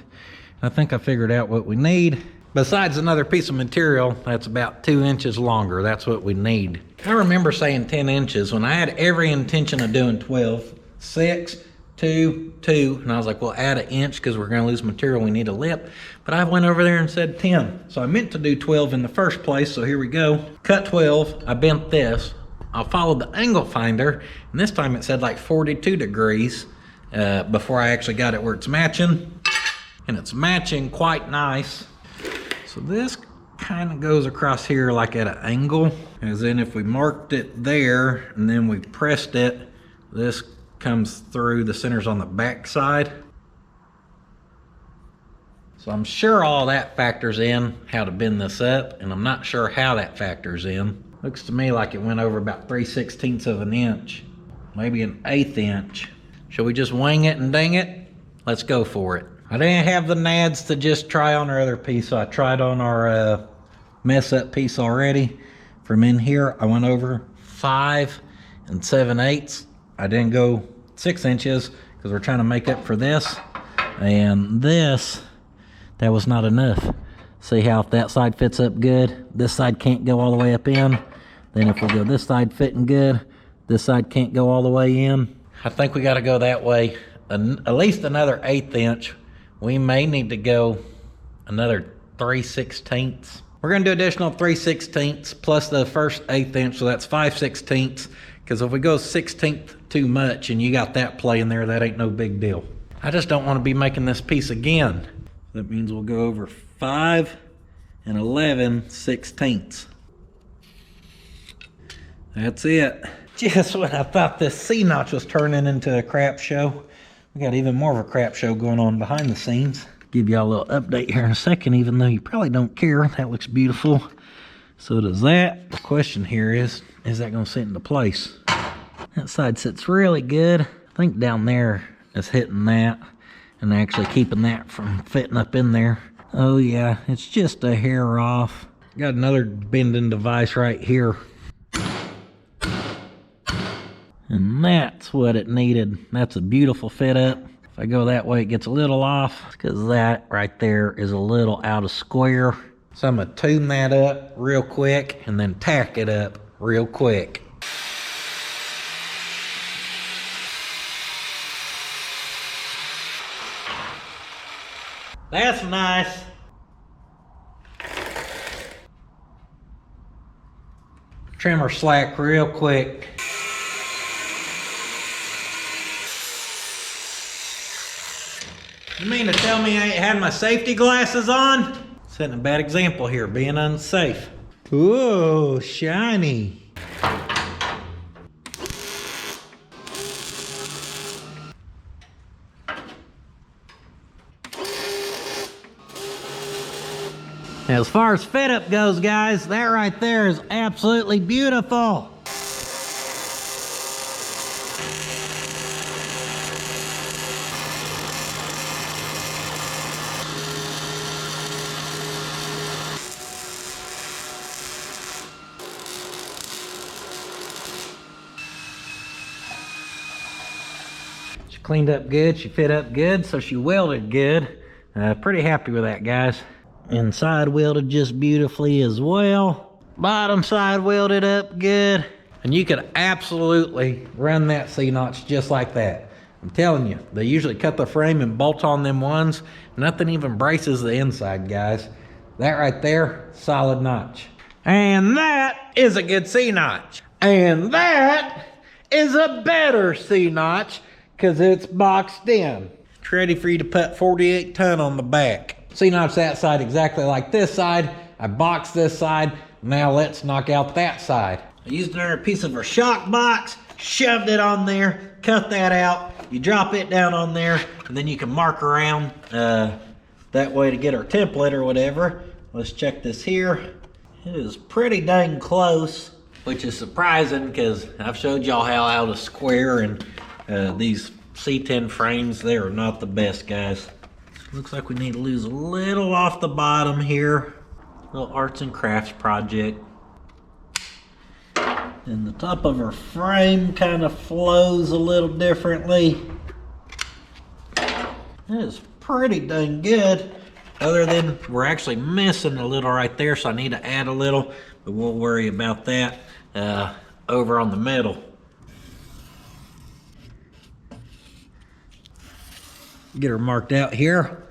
I think I figured out what we need. Besides another piece of material that's about 2 inches longer, that's what we need. I remember saying 10 inches when I had every intention of doing 12, 6, 2, 2, and I was like, well, add 1 inch because we're gonna lose material, we need a lip. But I went over there and said 10. So I meant to do 12 in the first place, so here we go. Cut 12, I bent this. I followed the angle finder, and this time it said like 42 degrees before I actually got it where it's matching. and it's matching quite nice. So this kind of goes across here like at an angle, as in if we marked it there and then we pressed it, this comes through, the center's on the back side. So I'm sure all that factors in how to bend this up, and I'm not sure how that factors in. Looks to me like it went over about 3/16 of an inch, maybe an 1/8 inch. Shall we just wing it and ding it? Let's go for it. I didn't have the nads to just try on our other piece, so I tried on our mess up piece already. From in here, I went over 5 7/8. I didn't go 6 inches because we're trying to make up for this. And this, that was not enough. See how if that side fits up good, this side can't go all the way up in. Then if we go this side fitting good, this side can't go all the way in. I think we got to go that way at least another 1/8 inch. We may need to go another 3/16. We're going to do additional 3/16 plus the first 1/8 inch, so that's 5/16. Because if we go 1/16 too much and you got that play in there, that ain't no big deal. I just don't want to be making this piece again. That means we'll go over 5 11/16. That's it. Just when I thought this C-notch was turning into a crap show, we got even more of a crap show going on behind the scenes. Give y'all a little update here in a second, even though you probably don't care. That looks beautiful. So does that. The question here is that going to sit into place? That side sits really good. I think down there is hitting that and actually keeping that from fitting up in there. Oh yeah, it's just a hair off. Got another bending device right here. And that's what it needed. That's a beautiful fit up. If I go that way, it gets a little off. It's because that right there is a little out of square. So I'm gonna tune that up real quick and then tack it up real quick. That's nice. Trim her slack real quick. You mean to tell me I ain't had my safety glasses on? Setting a bad example here, being unsafe. Ooh, shiny. As far as fit up goes, guys, that right there is absolutely beautiful. She cleaned up good, she fit up good, so she welded good. Pretty happy with that, guys. Inside welded just beautifully as well. Bottom side welded up good. And you could absolutely run that C-notch just like that. I'm telling you, they usually cut the frame and bolt on them ones. Nothing even braces the inside, guys. That right there, solid notch. And that is a good C-notch. And that is a better C-notch because it's boxed in. It's ready for you to put 48 ton on the back. C-notch that side exactly like this side. I boxed this side. Now let's knock out that side. I used another piece of our shock box, shoved it on there, cut that out. You drop it down on there, and then you can mark around that way to get our template or whatever. Let's check this here. It is pretty dang close, which is surprising because I've showed y'all how out of square and these C10 frames, they are not the best, guys. Looks like we need to lose a little off the bottom here. Little arts and crafts project. And the top of her frame kind of flows a little differently. That is pretty dang good. Other than we're actually missing a little right there, so I need to add a little, but we'll worry about that over on the metal. Get her marked out here.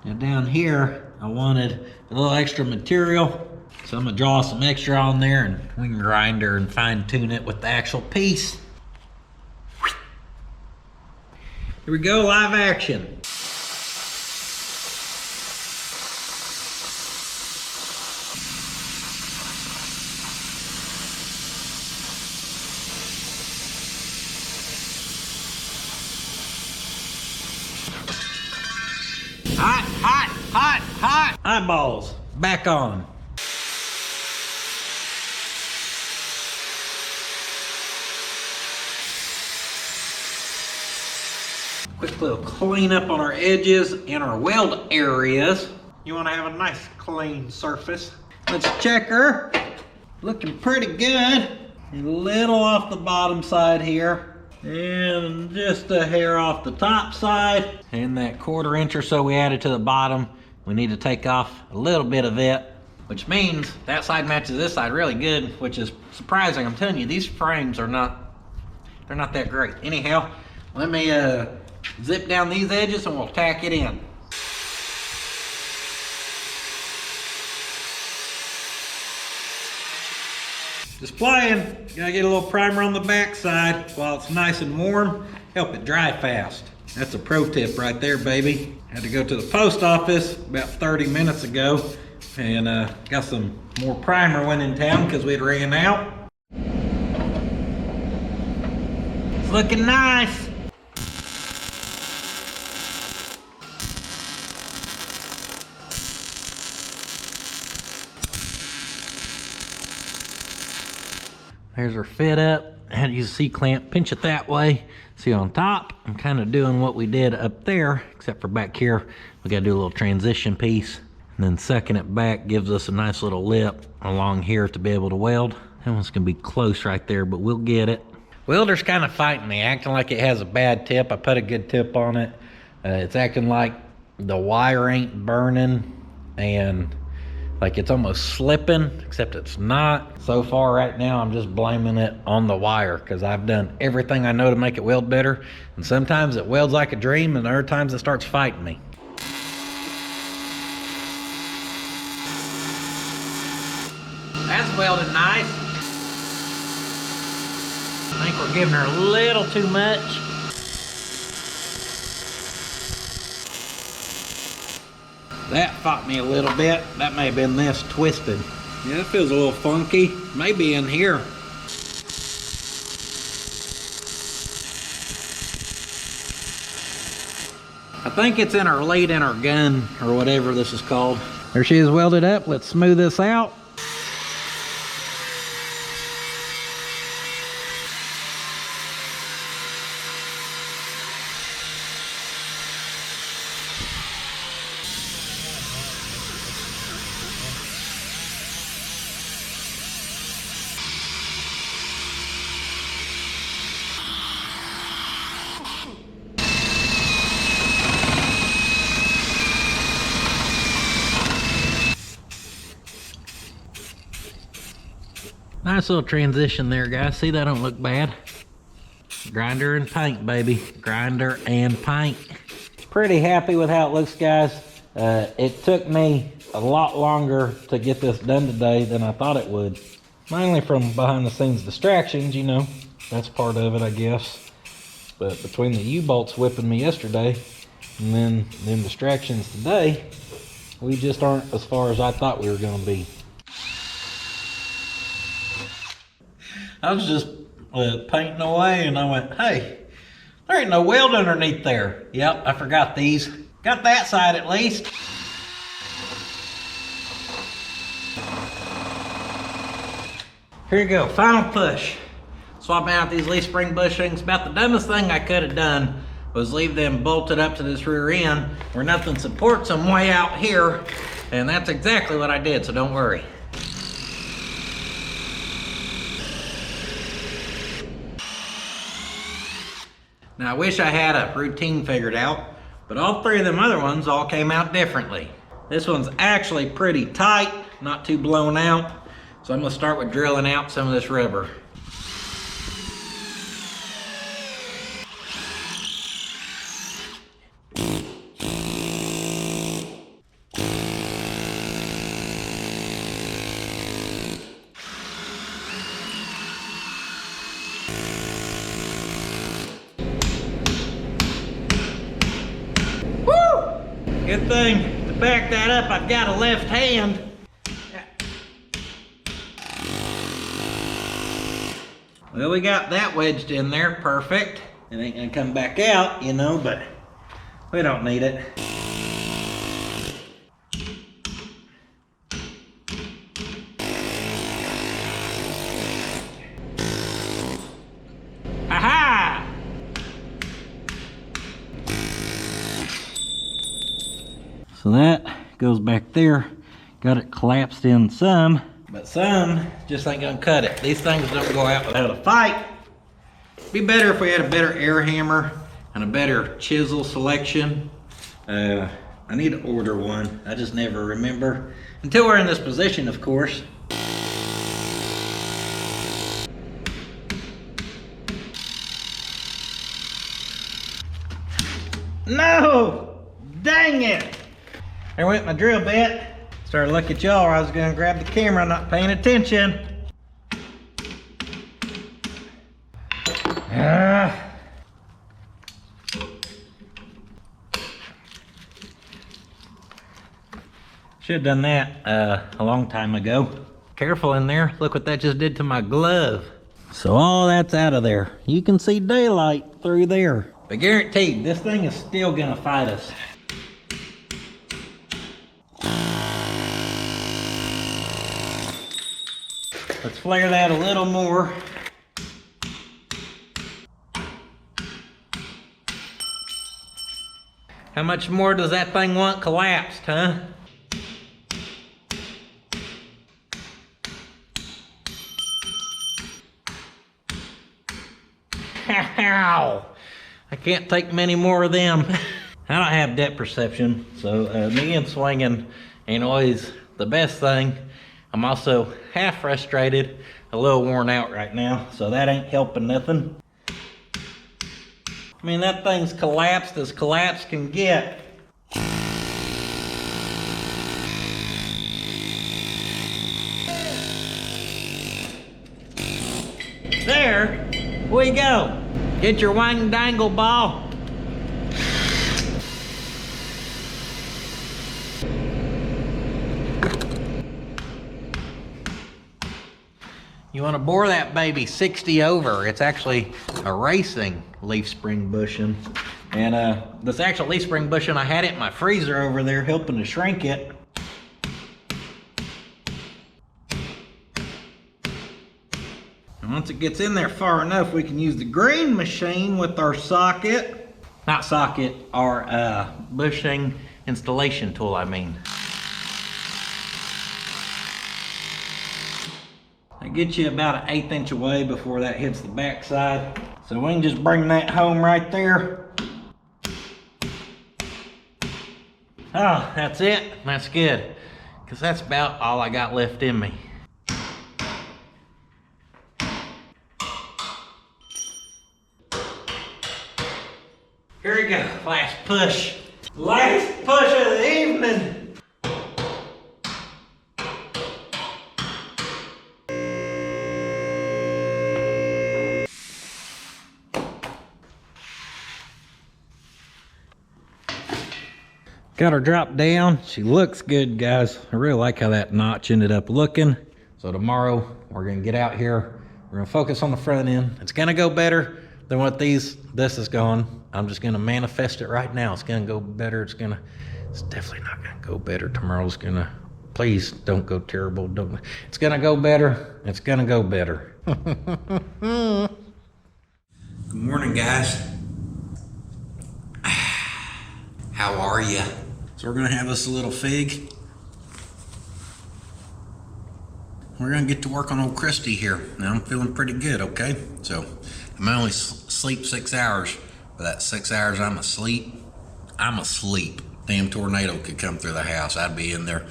Now down here, I wanted a little extra material. So I'm gonna draw some extra on there and we can grind her and fine tune it with the actual piece. Here we go, live action. Eyeballs, back on. Quick little cleanup on our edges and our weld areas. You want to have a nice clean surface. Let's check her. Looking pretty good. A little off the bottom side here. And just a hair off the top side. And that 1/4 inch or so we added to the bottom, we need to take off a little bit of it, which means that side matches this side really good, which is surprising. I'm telling you, these frames are not, they're not that great. Anyhow, let me zip down these edges and we'll tack it in. Just playing, gotta get a little primer on the back side while it's nice and warm, help it dry fast. That's a pro tip right there, baby. Had to go to the post office about 30 minutes ago and got some more primer when in town because we'd ran out. It's looking nice. There's our fit up. I had to use a C-clamp, pinch it that way. See on top, I'm kind of doing what we did up there, except for back here, we gotta do a little transition piece. And then sucking it back gives us a nice little lip along here to be able to weld. That one's gonna be close right there, but we'll get it. Welder's kind of fighting me, acting like it has a bad tip. I put a good tip on it. It's acting like the wire ain't burning and like it's almost slipping, except it's not. So far right now, I'm just blaming it on the wire because I've done everything I know to make it weld better. And sometimes it welds like a dream and other times it starts fighting me. That's welded nice. I think we're giving her a little too much. That fought me a little bit. That may have been this twisted. Yeah, it feels a little funky. Maybe in here. I think it's in our lead in our gun, or whatever this is called. There she is welded up. Let's smooth this out. Nice little transition there, guys. See, that don't look bad. Grinder and paint, baby. Grinder and paint. Pretty happy with how it looks, guys. It took me a lot longer to get this done today than I thought it would. Mainly from behind the scenes distractions, you know. That's part of it, I guess. But between the U-bolts whipping me yesterday and then them distractions today, we just aren't as far as I thought we were gonna be. I was just painting away and I went, hey, there ain't no weld underneath there. Yep, I forgot these. Got that side at least. Here you go, final push. Swapping out these leaf spring bushings. About the dumbest thing I could have done was leave them bolted up to this rear end where nothing supports them way out here. And that's exactly what I did, so don't worry. Now I wish I had a routine figured out, but all three of them other ones all came out differently. This one's actually pretty tight, not too blown out. So I'm gonna start with drilling out some of this rubber. Good thing to back that up, I've got a left hand. Well, we got that wedged in there, perfect. It ain't gonna come back out, you know, but we don't need it. So that goes back there. Got it collapsed in some, but some just ain't gonna cut it. These things don't go out without a fight. Be better if we had a better air hammer and a better chisel selection. I need to order one. I just never remember. Until we're in this position, of course. No! Dang it! There went my drill bit. Started looking at y'all, I was gonna grab the camera, not paying attention. Should have done that a long time ago. Careful in there, look what that just did to my glove. So all that's out of there. You can see daylight through there. But guaranteed, this thing is still gonna fight us. Let's flare that a little more. How much more does that thing want collapsed, huh? Ow! I can't take many more of them. I don't have depth perception, so me and swinging ain't always the best thing. I'm also half frustrated, a little worn out right now, so that ain't helping nothing. I mean, that thing's collapsed as collapse can get. There we go. Get your wang dangle ball. You want to bore that baby 60 over. It's actually a racing leaf spring bushing. And this actual leaf spring bushing, I had it in my freezer over there helping to shrink it. And once it gets in there far enough, we can use the green machine with our socket. Not socket, our bushing installation tool, I mean. That gets you about an 1/8 inch away before that hits the backside. So we can just bring that home right there. Oh, that's it. That's good. Because that's about all I got left in me. Here we go. Last push. Last push of the evening. Got her dropped down. She looks good, guys. I really like how that notch ended up looking. So tomorrow we're gonna get out here. We're gonna focus on the front end. It's gonna go better than what this is going. I'm just gonna manifest it right now. It's gonna go better. It's definitely not gonna go better. Tomorrow's gonna, please don't go terrible. It's gonna go better. It's gonna go better. Good morning, guys. How are you? So we're gonna have us a little fig. We're gonna get to work on old Christy here. Now I'm feeling pretty good, okay? So I'm only sleep 6 hours, but that 6 hours I'm asleep. Damn tornado could come through the house. I'd be in there.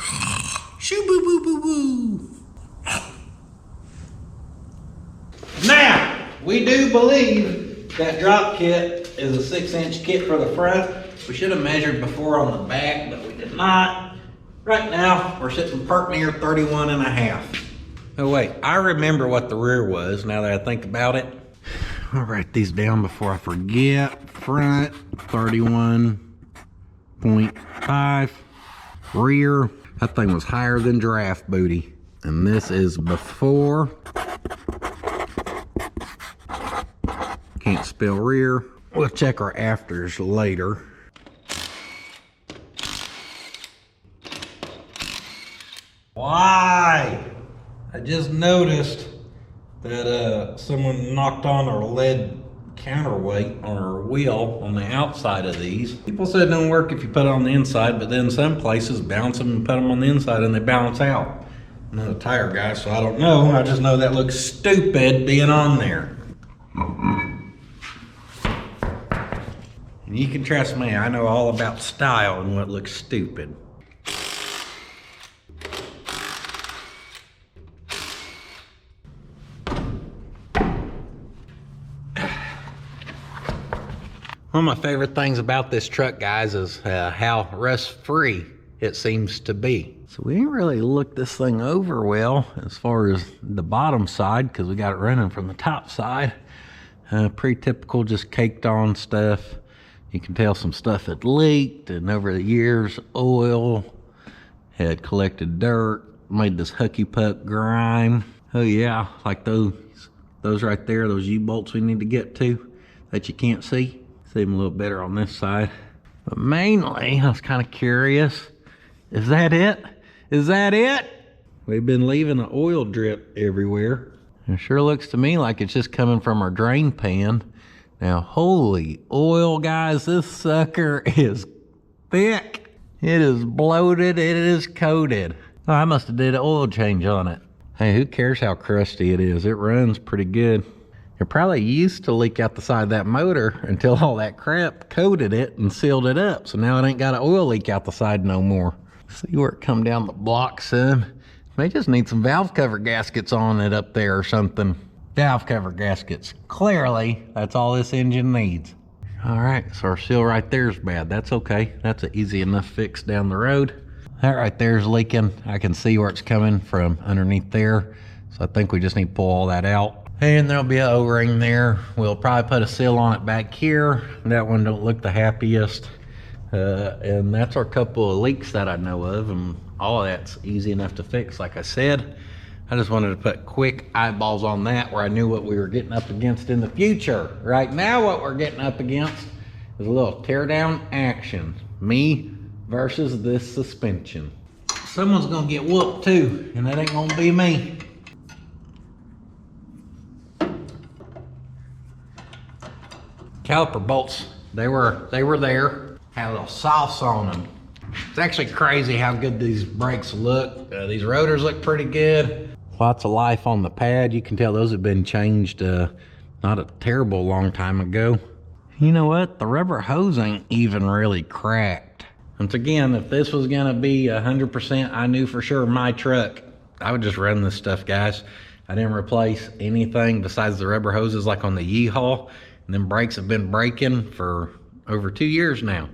Shoo boo boo boo boo. Now, we do believe that drop kit is a 6-inch kit for the front. We should have measured before on the back, but we did not. Right now, we're sitting pert near 31.5. Oh wait, I remember what the rear was now that I think about it. I'll write these down before I forget. Front, 31.5. Rear, that thing was higher than giraffe booty. And this is before. Can't spell rear. We'll check our afters later. Why? I just noticed that someone knocked on our lead counterweight on our wheel on the outside of these. People said it don't work if you put it on the inside, but then some places bounce them and put them on the inside and they balance out. I'm not a tire guy, so I don't know. I just know that looks stupid being on there. And you can trust me, I know all about style and what looks stupid. One of my favorite things about this truck, guys, is how rust-free it seems to be. So we didn't really look this thing over well as far as the bottom side, because we got it running from the top side. Pretty typical, just caked on stuff. You can tell some stuff had leaked, and over the years, oil had collected dirt, made this hucky puck grime. Oh yeah, like those right there, those U-bolts we need to get to that you can't see. See them a little better on this side. But mainly, I was kind of curious, is that it? Is that it? We've been leaving an oil drip everywhere. It sure looks to me like it's just coming from our drain pan. Now, holy oil, guys, this sucker is thick. It is bloated, it is coated. Oh, I must have did an oil change on it. Hey, who cares how crusty it is? It runs pretty good. It probably used to leak out the side of that motor until all that crap coated it and sealed it up. So now it ain't got an oil leak out the side no more. See where it come down the block some. May just need some valve cover gaskets on it up there or something. Valve cover gaskets. Clearly, that's all this engine needs. All right, so our seal right there is bad. That's okay. That's an easy enough fix down the road. That right there is leaking. I can see where it's coming from underneath there. So I think we just need to pull all that out. And there'll be an O-ring there. We'll probably put a seal on it back here. That one don't look the happiest. And that's our couple of leaks that I know of, and all of that's easy enough to fix, like I said. I just wanted to put quick eyeballs on that where I knew what we were getting up against in the future. Right now, what we're getting up against is a little teardown action. Me versus this suspension. Someone's gonna get whooped too, and that ain't gonna be me. Caliper bolts, they were there, had a little sauce on them. It's actually crazy how good these brakes look. These rotors look pretty good. Lots of life on the pad. You can tell those have been changed not a terrible long time ago. You know what? The rubber hose ain't even really cracked. Once again, if this was gonna be 100%, I knew for sure my truck, I would just run this stuff, guys. I didn't replace anything besides the rubber hoses like on the U-Haul. And them brakes have been breaking for over 2 years now.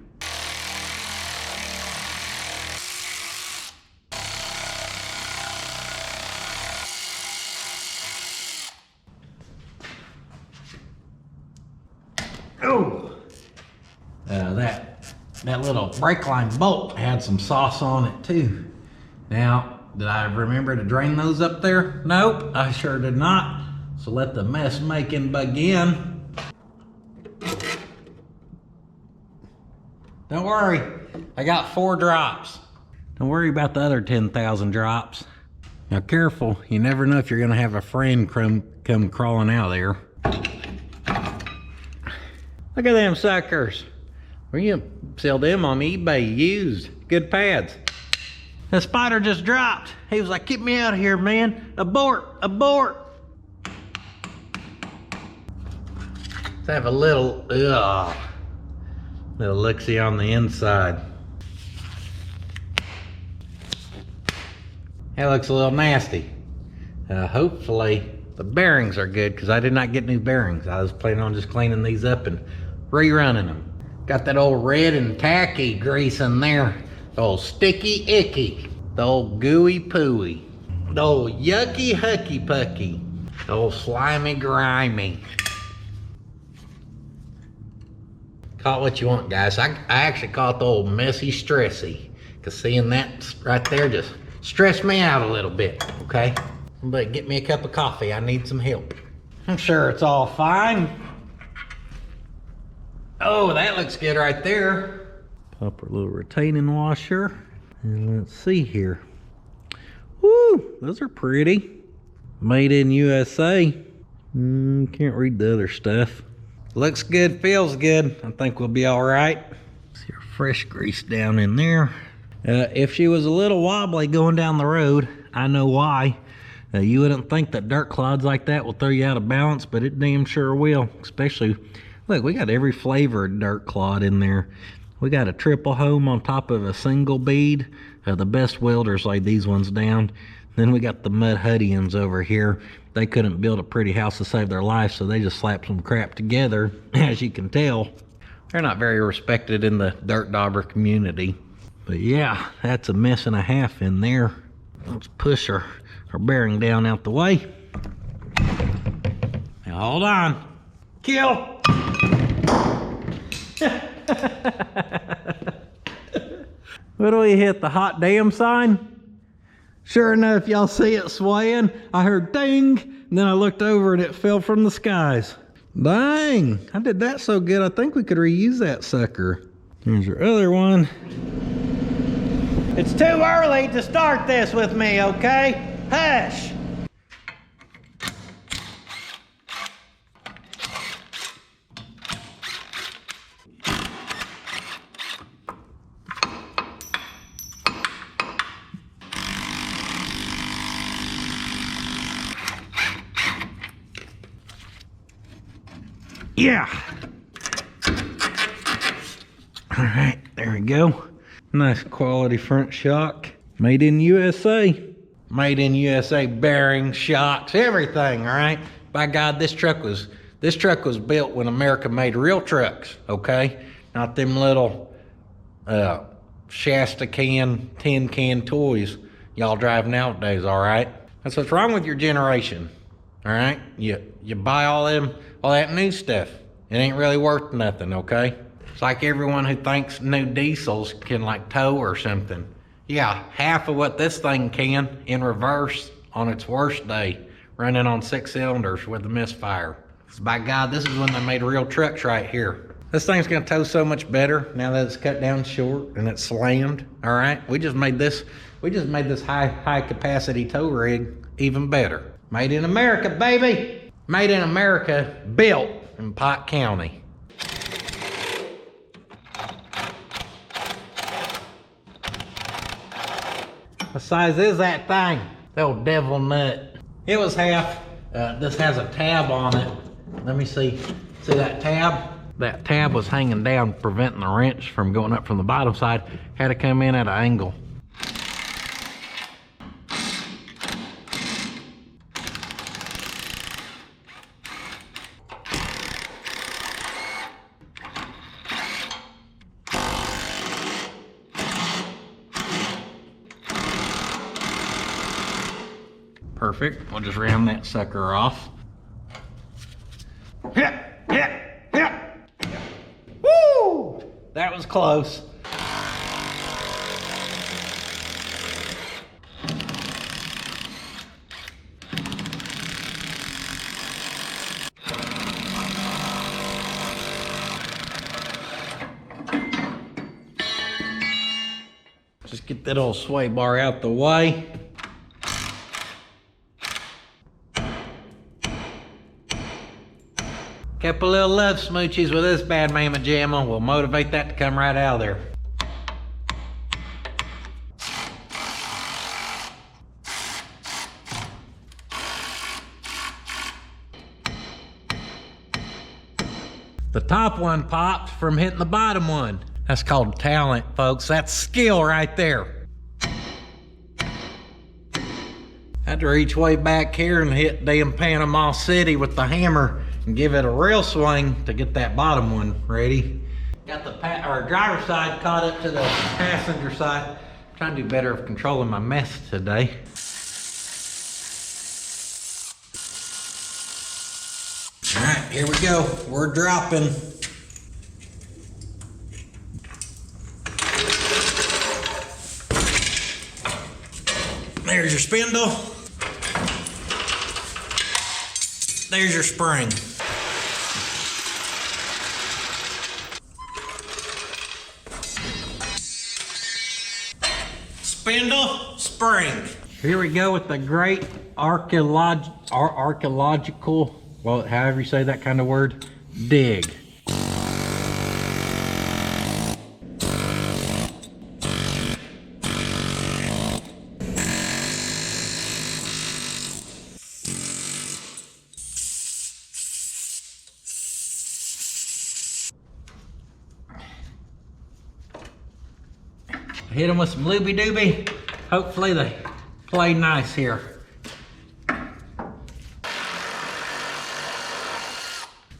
Oh, that little brake line bolt had some sauce on it too. Now, did I remember to drain those up there? Nope, I sure did not. So let the mess making begin. Don't worry, I got 4 drops. Don't worry about the other 10,000 drops. Now careful, you never know if you're gonna have a friend come crawling out of there. Look at them suckers. Well, you sell them on eBay used. Good pads. The spider just dropped. He was like, get me out of here, man. Abort, abort. Let's have a little look-see on the inside. That looks a little nasty. Hopefully the bearings are good, because I did not get new bearings. I was planning on just cleaning these up and rerunning them. Got that old red and tacky grease in there. The old sticky icky. The old gooey pooey. The old yucky hucky pucky. The old slimy grimy. Call it what you want, guys. I actually call it the old messy stressy, because seeing that right there just stressed me out a little bit, okay? But get me a cup of coffee. I need some help. I'm sure it's all fine. Oh, that looks good right there. Pop our little retaining washer. And let's see here. Woo, those are pretty. Made in USA. Can't read the other stuff. Looks good, feels good. I think we'll be all right. See our fresh grease down in there. If she was a little wobbly going down the road, I know why. You wouldn't think that dirt clods like that will throw you out of balance, but it damn sure will. Especially, look, we got every flavor of dirt clod in there. We got a triple home on top of a single bead. The best welders laid these ones down. Then we got the mud huddians over here. They couldn't build a pretty house to save their life, so they just slapped some crap together. As you can tell, they're not very respected in the dirt dauber community. But yeah, that's a mess and a half in there. Let's push our bearing down out the way. Now hold on. Kill! What do we hit? The hot damn sign? Sure enough, y'all see it swaying. I heard ding, and then I looked over and it fell from the skies. Dang, I did that so good I think we could reuse that sucker. Here's your other one. It's too early to start this with me, okay? Hush! Yeah. All right, there we go. Nice quality front shock. Made in USA. Made in USA bearings, shocks, everything, all right? By God, this truck was built when America made real trucks, okay? Not them little Shasta can, tin can toys y'all drive nowadays, all right? That's what's wrong with your generation, all right? You buy all that new stuff. It ain't really worth nothing, okay? It's like everyone who thinks new diesels can like tow or something. Yeah, half of what this thing can in reverse on its worst day, running on 6 cylinders with a misfire. Because by God, this is when they made real trucks right here. This thing's gonna tow so much better now that it's cut down short and it's slammed, all right? We just made this high capacity tow rig even better. Made in America, baby! Made in America, built in Pike County. What size is that thing? The old devil nut. It was half. This has a tab on it. Let me see. See that tab? That tab was hanging down, preventing the wrench from going up from the bottom side. Had to come in at an angle. Perfect. We'll just ram that sucker off. Woo! That was close. Just get that old sway bar out the way. Couple little love smoochies with this bad mamma jamma will motivate that to come right out of there. The top one popped from hitting the bottom one. That's called talent, folks. That's skill right there. Had to reach way back here and hit damn Panama City with the hammer and give it a real swing to get that bottom one ready. Got the driver's side caught up to the passenger side. Trying to do better of controlling my mess today. All right, here we go. We're dropping. There's your spindle. There's your spring. Spindle, spring. Here we go with the great archaeological, well, however you say that kind of word, dig. Hit them with some looby dooby. Hopefully they play nice here.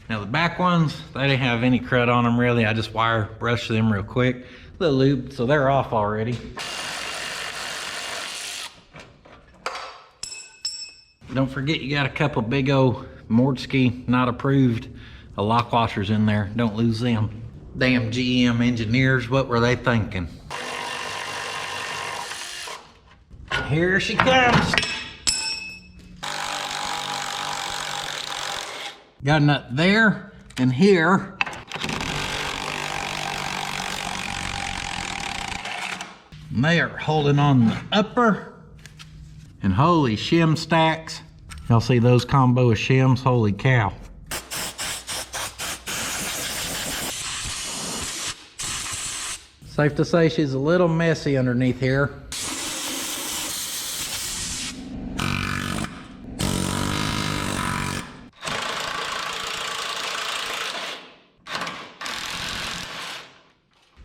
Now the back ones, they didn't have any crud on them really. I just wire brushed them real quick. A little lube, so they're off already. Don't forget you got a couple big old Mordski not approved lock washers in there. Don't lose them. Damn GM engineers, what were they thinking? Here she comes. Got a nut there and here. And they are holding on the upper. And holy shim stacks. Y'all see those combo of shims? Holy cow. Safe to say she's a little messy underneath here.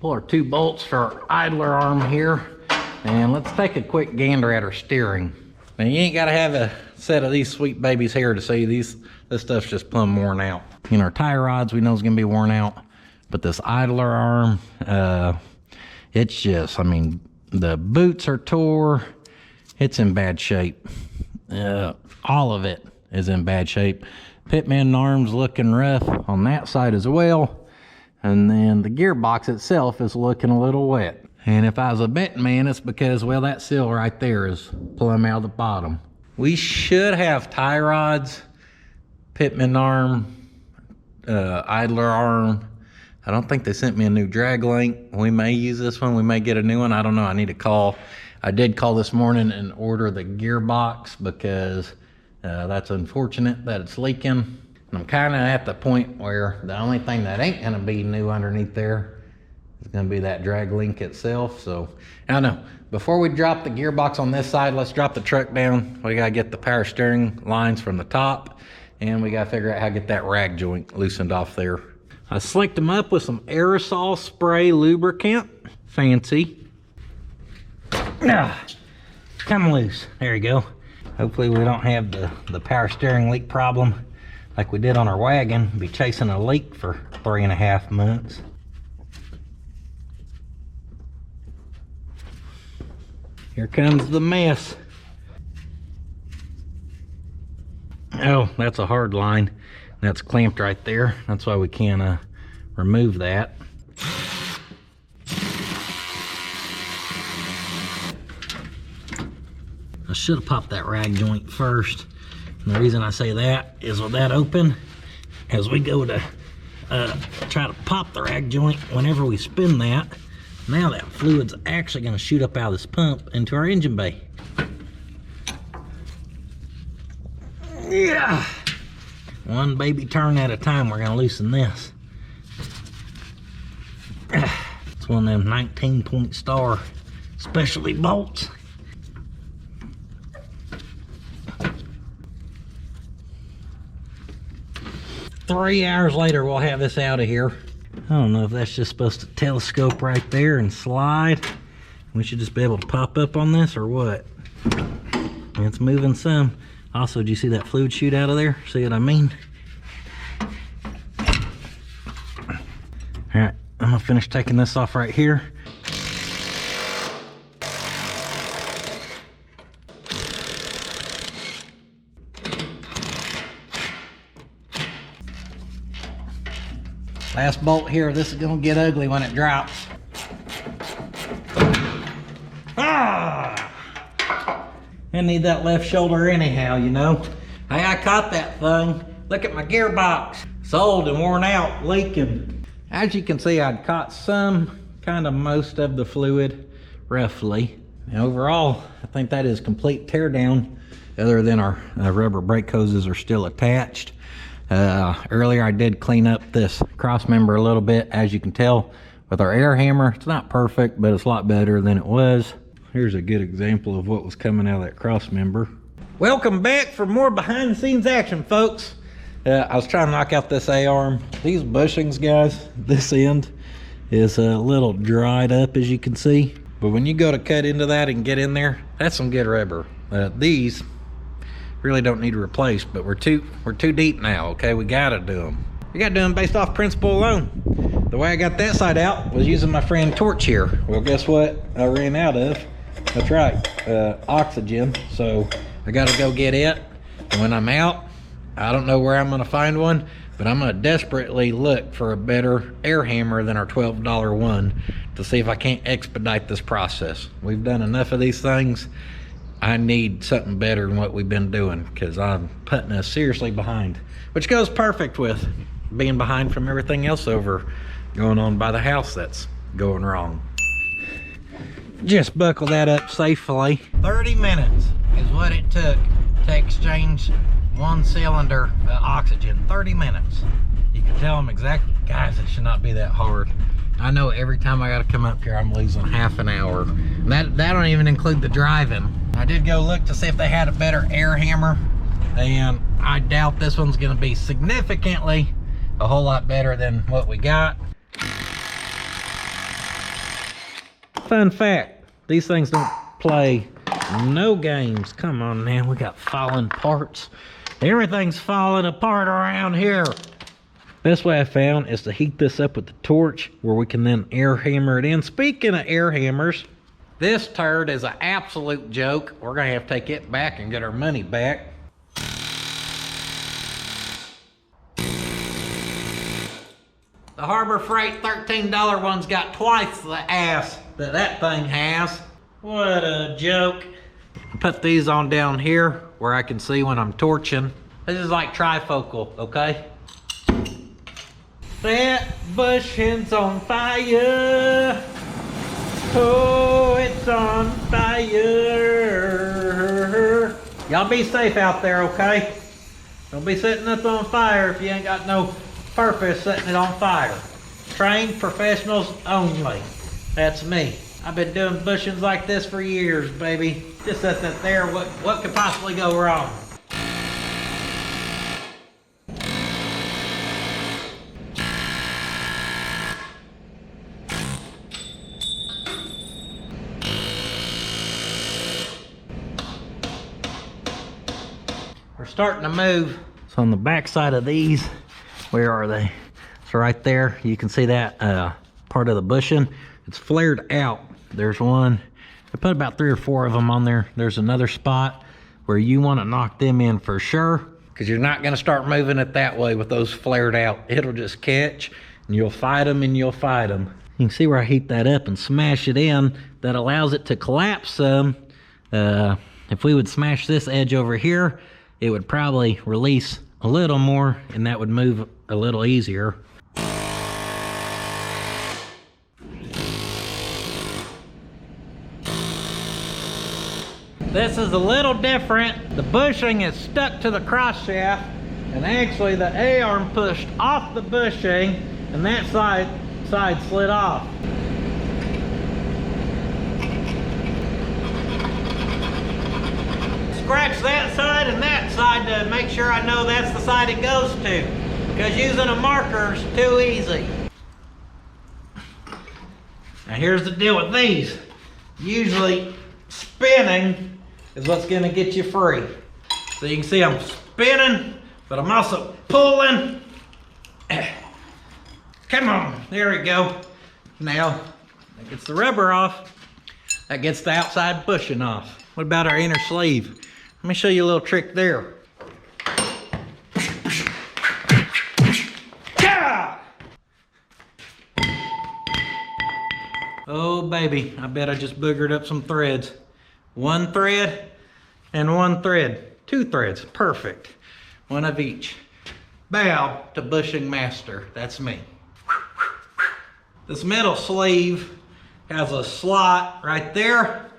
Pull our 2 bolts for our idler arm here. And let's take a quick gander at our steering. Now you ain't gotta have a set of these sweet babies here to see this stuff's just plumb worn out. You know, our tie rods we know is gonna be worn out, but this idler arm, it's just, I mean, the boots are tore. It's in bad shape. All of it is in bad shape. Pitman arm's looking rough on that side as well. And then the gearbox itself is looking a little wet. And if I was a betting man, it's because, well, that seal right there is plumb out of the bottom. We should have tie rods, pitman arm, idler arm. I don't think they sent me a new drag link. We may use this one. We may get a new one. I don't know. I need to call. I did call this morning and order the gearbox because that's unfortunate that it's leaking. And I'm kind of at the point where the only thing that ain't going to be new underneath there is going to be that drag link itself. So, I don't know. Before we drop the gearbox on this side, let's drop the truck down. We got to get the power steering lines from the top. And we got to figure out how to get that rag joint loosened off there. I slicked them up with some aerosol spray lubricant. Fancy. Come loose. There you go. Hopefully we don't have the power steering leak problem like we did on our wagon. Be chasing a leak for 3.5 months. Here comes the mess. Oh, that's a hard line. That's clamped right there. That's why we can't remove that. I should have popped that rag joint first. And the reason I say that is with that open, as we go to try to pop the rag joint, whenever we spin that, now that fluid's actually going to shoot up out of this pump into our engine bay. Yeah. One baby turn at a time, we're going to loosen this. It's one of them 19-point star specialty bolts. Three hours later, we'll have this out of here. I don't know if that's just supposed to telescope right there and slide. We should just be able to pop up on this or what? It's moving some. Also, do you see that fluid shoot out of there? See what I mean? All right, I'm gonna finish taking this off right here. Last bolt here. This is gonna get ugly when it drops. I need that left shoulder anyhow, you know. Hey, I caught that thing. Look at my gearbox. It's old and worn out, leaking. As you can see, I'd caught some, kind of most of the fluid, roughly. And overall, I think that is complete teardown, other than our rubber brake hoses are still attached. Earlier I did clean up this cross member a little bit. As you can tell with our air hammer, it's not perfect, but it's a lot better than it was. Here's a good example of what was coming out of that cross member. Welcome back for more behind the scenes action, folks. I was trying to knock out this A-arm. These bushings, guys, this end is a little dried up, as you can see. But when you go to cut into that and get in there, that's some good rubber. These really don't need to replace, but we're too deep now, okay? We gotta do them. We gotta do them based off principle alone. The way I got that side out was using my friend torch here. Well, guess what I ran out of? That's right, oxygen. So I gotta go get it. And when I'm out, I don't know where I'm gonna find one, but I'm gonna desperately look for a better air hammer than our $12 one to see if I can't expedite this process. We've done enough of these things. I need something better than what we've been doing, because I'm putting us seriously behind, which goes perfect with being behind from everything else over going on by the house that's going wrong. Just buckle that up safely. 30 minutes is what it took to exchange one cylinder of oxygen. 30 minutes. You can tell them exactly. Guys, it should not be that hard. I know every time I gotta come up here, I'm losing half an hour. And that don't even include the driving. I did go look to see if they had a better air hammer, and I doubt this one's gonna be significantly a whole lot better than what we got. Fun fact, these things don't play no games. Come on now, we got falling parts. Everything's falling apart around here. Best way I found is to heat this up with the torch, where we can then air hammer it in. Speaking of air hammers, this turd is an absolute joke. We're gonna have to take it back and get our money back. The Harbor Freight $13 one's got twice the ass that thing has. What a joke. Put these on down here where I can see when I'm torching. This is like trifocal, okay? That bushing's on fire. Oh, it's on fire. Y'all be safe out there, okay? Don't be setting this on fire if you ain't got no purpose setting it on fire. Trained professionals only. That's me. I've been doing bushings like this for years, baby. Just set that there. What could possibly go wrong? We're starting to move. So on the back side of these, where are they? So right there, you can see that part of the bushing. It's flared out. There's one. I put about 3 or 4 of them on there. There's another spot where you want to knock them in for sure, because you're not going to start moving it that way with those flared out. It'll just catch, and you'll fight them and you'll fight them. You can see where I heat that up and smash it in. That allows it to collapse some. If we would smash this edge over here, it would probably release a little more, and that would move a little easier. This is a little different. The bushing is stuck to the cross shaft, and actually the A-arm pushed off the bushing, and that side slid off. Scratch that side and that side to make sure I know that's the side it goes to, because using a marker is too easy. Now here's the deal with these. Usually spinning is what's gonna get you free. So you can see I'm spinning, but I'm also pulling. Come on, there we go. Now, that gets the rubber off. That gets the outside bushing off. What about our inner sleeve? Let me show you a little trick there. Oh baby, I bet I just boogered up some threads. 1 thread and 1 thread. 2 threads, perfect. 1 of each. Bow to bushing master, that's me. This metal sleeve has a slot right there,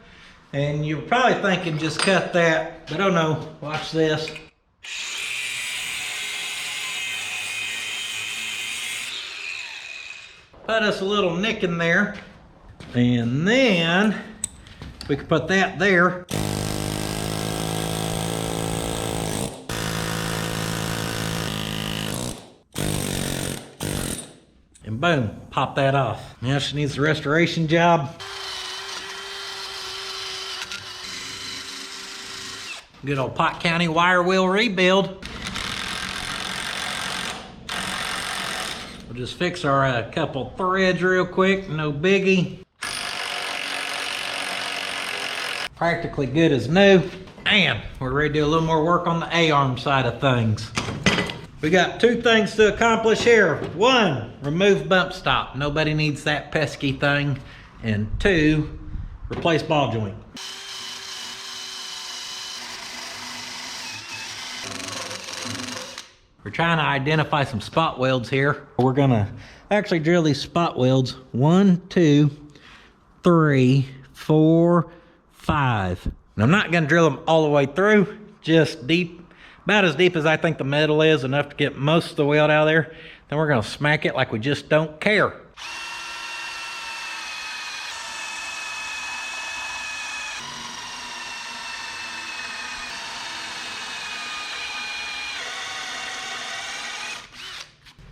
and you're probably thinking just cut that, but oh no, watch this. put us a little nick in there. And then we can put that there. And boom, pop that off. Now she needs a restoration job. Good old Pot County wire wheel rebuild. We'll just fix our couple threads real quick, no biggie. Practically good as new. And we're ready to do a little more work on the A-arm side of things. We got two things to accomplish here. One, remove bump stop. Nobody needs that pesky thing. And two, replace ball joint. We're trying to identify some spot welds here. We're gonna actually drill these spot welds 1, 2, 3, 4, 5. And I'm not gonna drill them all the way through, just deep, about as deep as I think the metal is, enough to get most of the weld out of there. Then we're gonna smack it like we just don't care.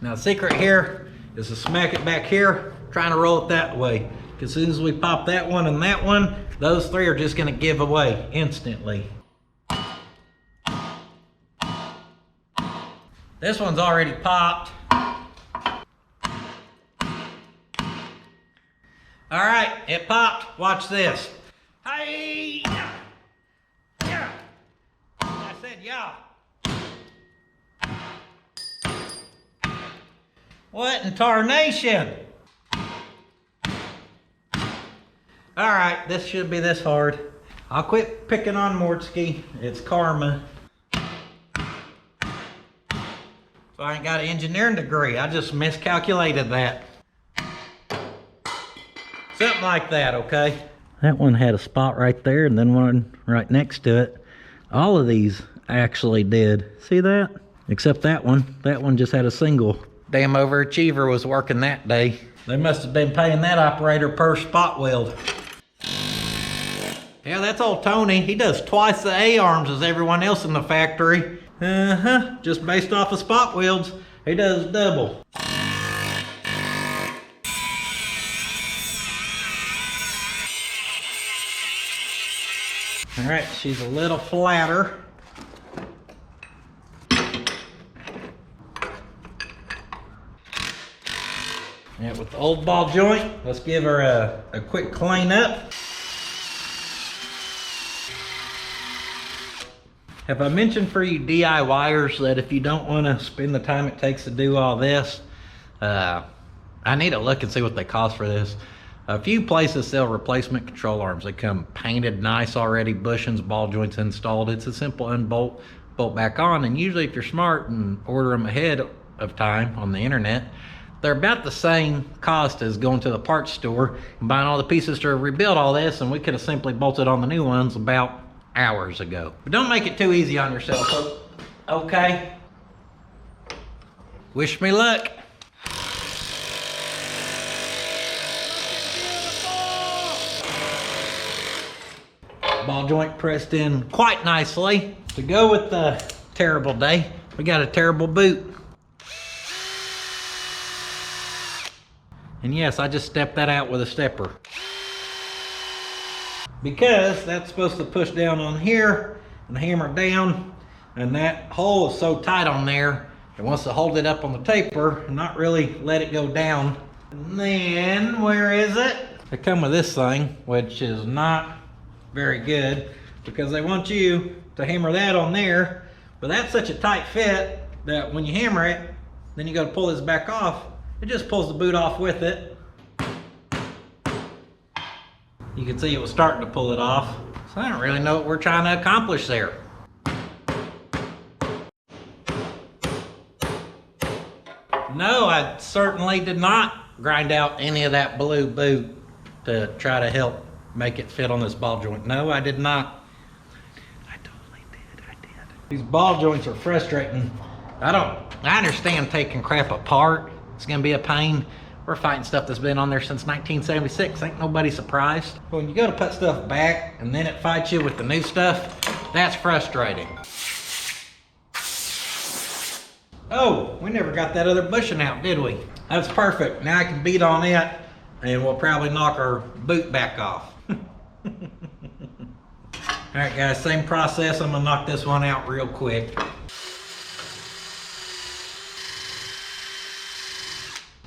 Now the secret here is to smack it back here, trying to roll it that way. As soon as we pop that one and that one, those three are just gonna give away instantly. This one's already popped. All right, it popped. Watch this. Hey! Yeah! I said yeah. What in tarnation? All right, this should be this hard. I'll quit picking on Mortski. It's karma. So I ain't got an engineering degree. I just miscalculated that. Something like that, okay? That one had a spot right there and then one right next to it. All of these actually did. See that? Except that one. That one just had a single. Damn overachiever was working that day. They must have been paying that operator per spot weld. Yeah, that's old Tony. He does twice the A-arms as everyone else in the factory. Just based off of spot welds, he does double. All right, she's a little flatter. Yeah, with the old ball joint, let's give her a quick clean up. Have I mentioned for you DIYers that if you don't want to spend the time it takes to do all this, I need to look and see what they cost for this. A few places sell replacement control arms. They come painted nice already, bushings, ball joints installed. It's a simple unbolt, bolt back on, and usually if you're smart and order them ahead of time on the internet, they're about the same cost as going to the parts store and buying all the pieces to rebuild all this, and we could have simply bolted on the new ones about hours ago. But don't make it too easy on yourself, okay? Wish me luck. Ball joint pressed in quite nicely. To go with the terrible day, we got a terrible boot. And yes, I just stepped that out with a stepper. Because that's supposed to push down on here and hammer down, and that hole is so tight on there, it wants to hold it up on the taper and not really let it go down. And then, where is it? They come with this thing, which is not very good, because they want you to hammer that on there, but that's such a tight fit that when you hammer it, then you go to pull this back off, it just pulls the boot off with it. You can see it was starting to pull it off. So I don't really know what we're trying to accomplish there. No, I certainly did not grind out any of that blue boot to try to help make it fit on this ball joint. No, I did not. I totally did, I did. These ball joints are frustrating. I understand taking crap apart. It's gonna be a pain. We're fighting stuff that's been on there since 1976. Ain't nobody surprised. When you go to put stuff back and then it fights you with the new stuff, that's frustrating. Oh, we never got that other bushing out, did we? That's perfect. Now I can beat on it and we'll probably knock our boot back off. All right, guys, same process. I'm gonna knock this one out real quick.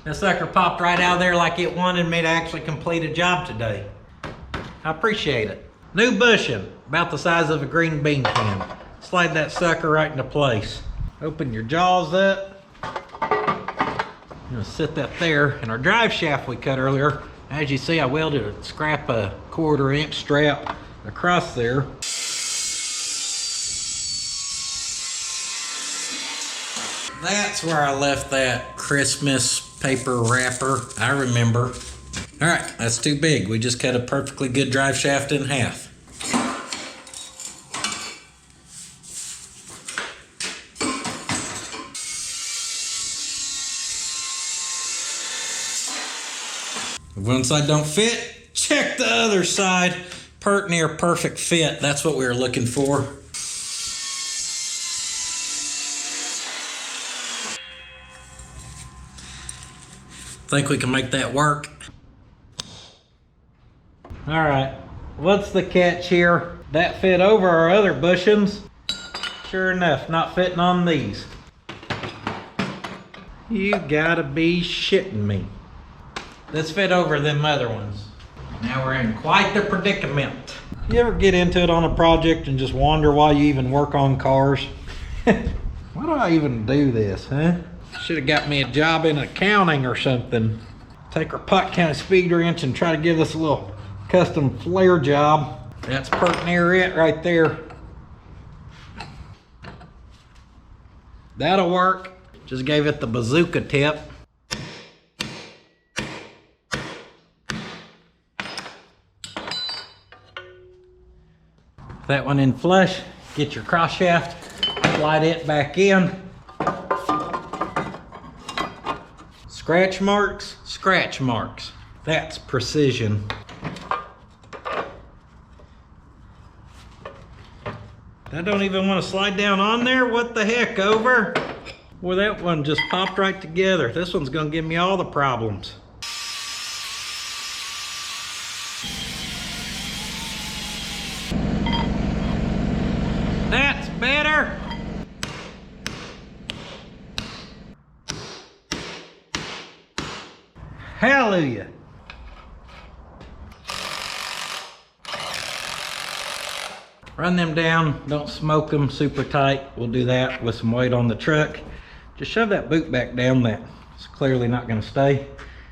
This sucker popped right out of there like it wanted me to actually complete a job today. I appreciate it. New bushing, about the size of a green bean can. Slide that sucker right into place. Open your jaws up. I'm gonna sit that there. And our drive shaft we cut earlier, as you see, I welded a scrap a 1/4 inch strap across there. That's where I left that Christmas paper wrapper. I remember. All right, that's too big. We just cut a perfectly good drive shaft in half. If one side don't fit, check the other side. Pert near perfect fit. That's what we were looking for. Think we can make that work. All right, what's the catch here? That fit over our other bushings. Sure enough, not fitting on these. You gotta be shitting me. This fit over them other ones. Now we're in quite the predicament. You ever get into it on a project and just wonder why you even work on cars? Why do I even do this, huh? Should have got me a job in accounting or something. Take our Pot County speed wrench and try to give us a little custom flare job. That's pert near it right there. That'll work. Just gave it the bazooka tip. That one in flush, get your cross shaft, slide it back in. Scratch marks, scratch marks. That's precision. I don't even want to slide down on there. What the heck, over? Well, that one just popped right together. This one's gonna give me all the problems. That's better. Hallelujah. Run them down, don't smoke them super tight. We'll do that with some weight on the truck. Just shove that boot back down. That's clearly not gonna stay.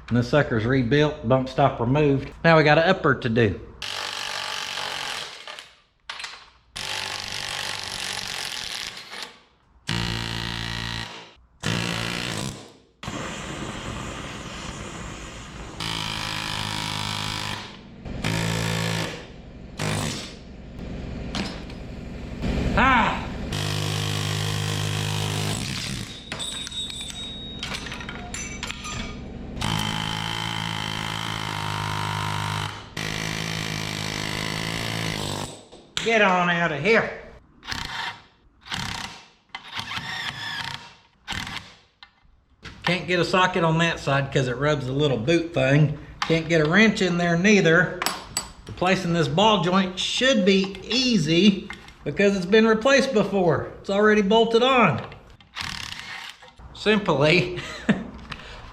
And the sucker's rebuilt, bump stop removed. Now we got an upper to do. Ah! Get on out of here. Can't get a socket on that side because it rubs the little boot thing. Can't get a wrench in there neither. Replacing this ball joint should be easy because it's been replaced before. It's already bolted on. Simply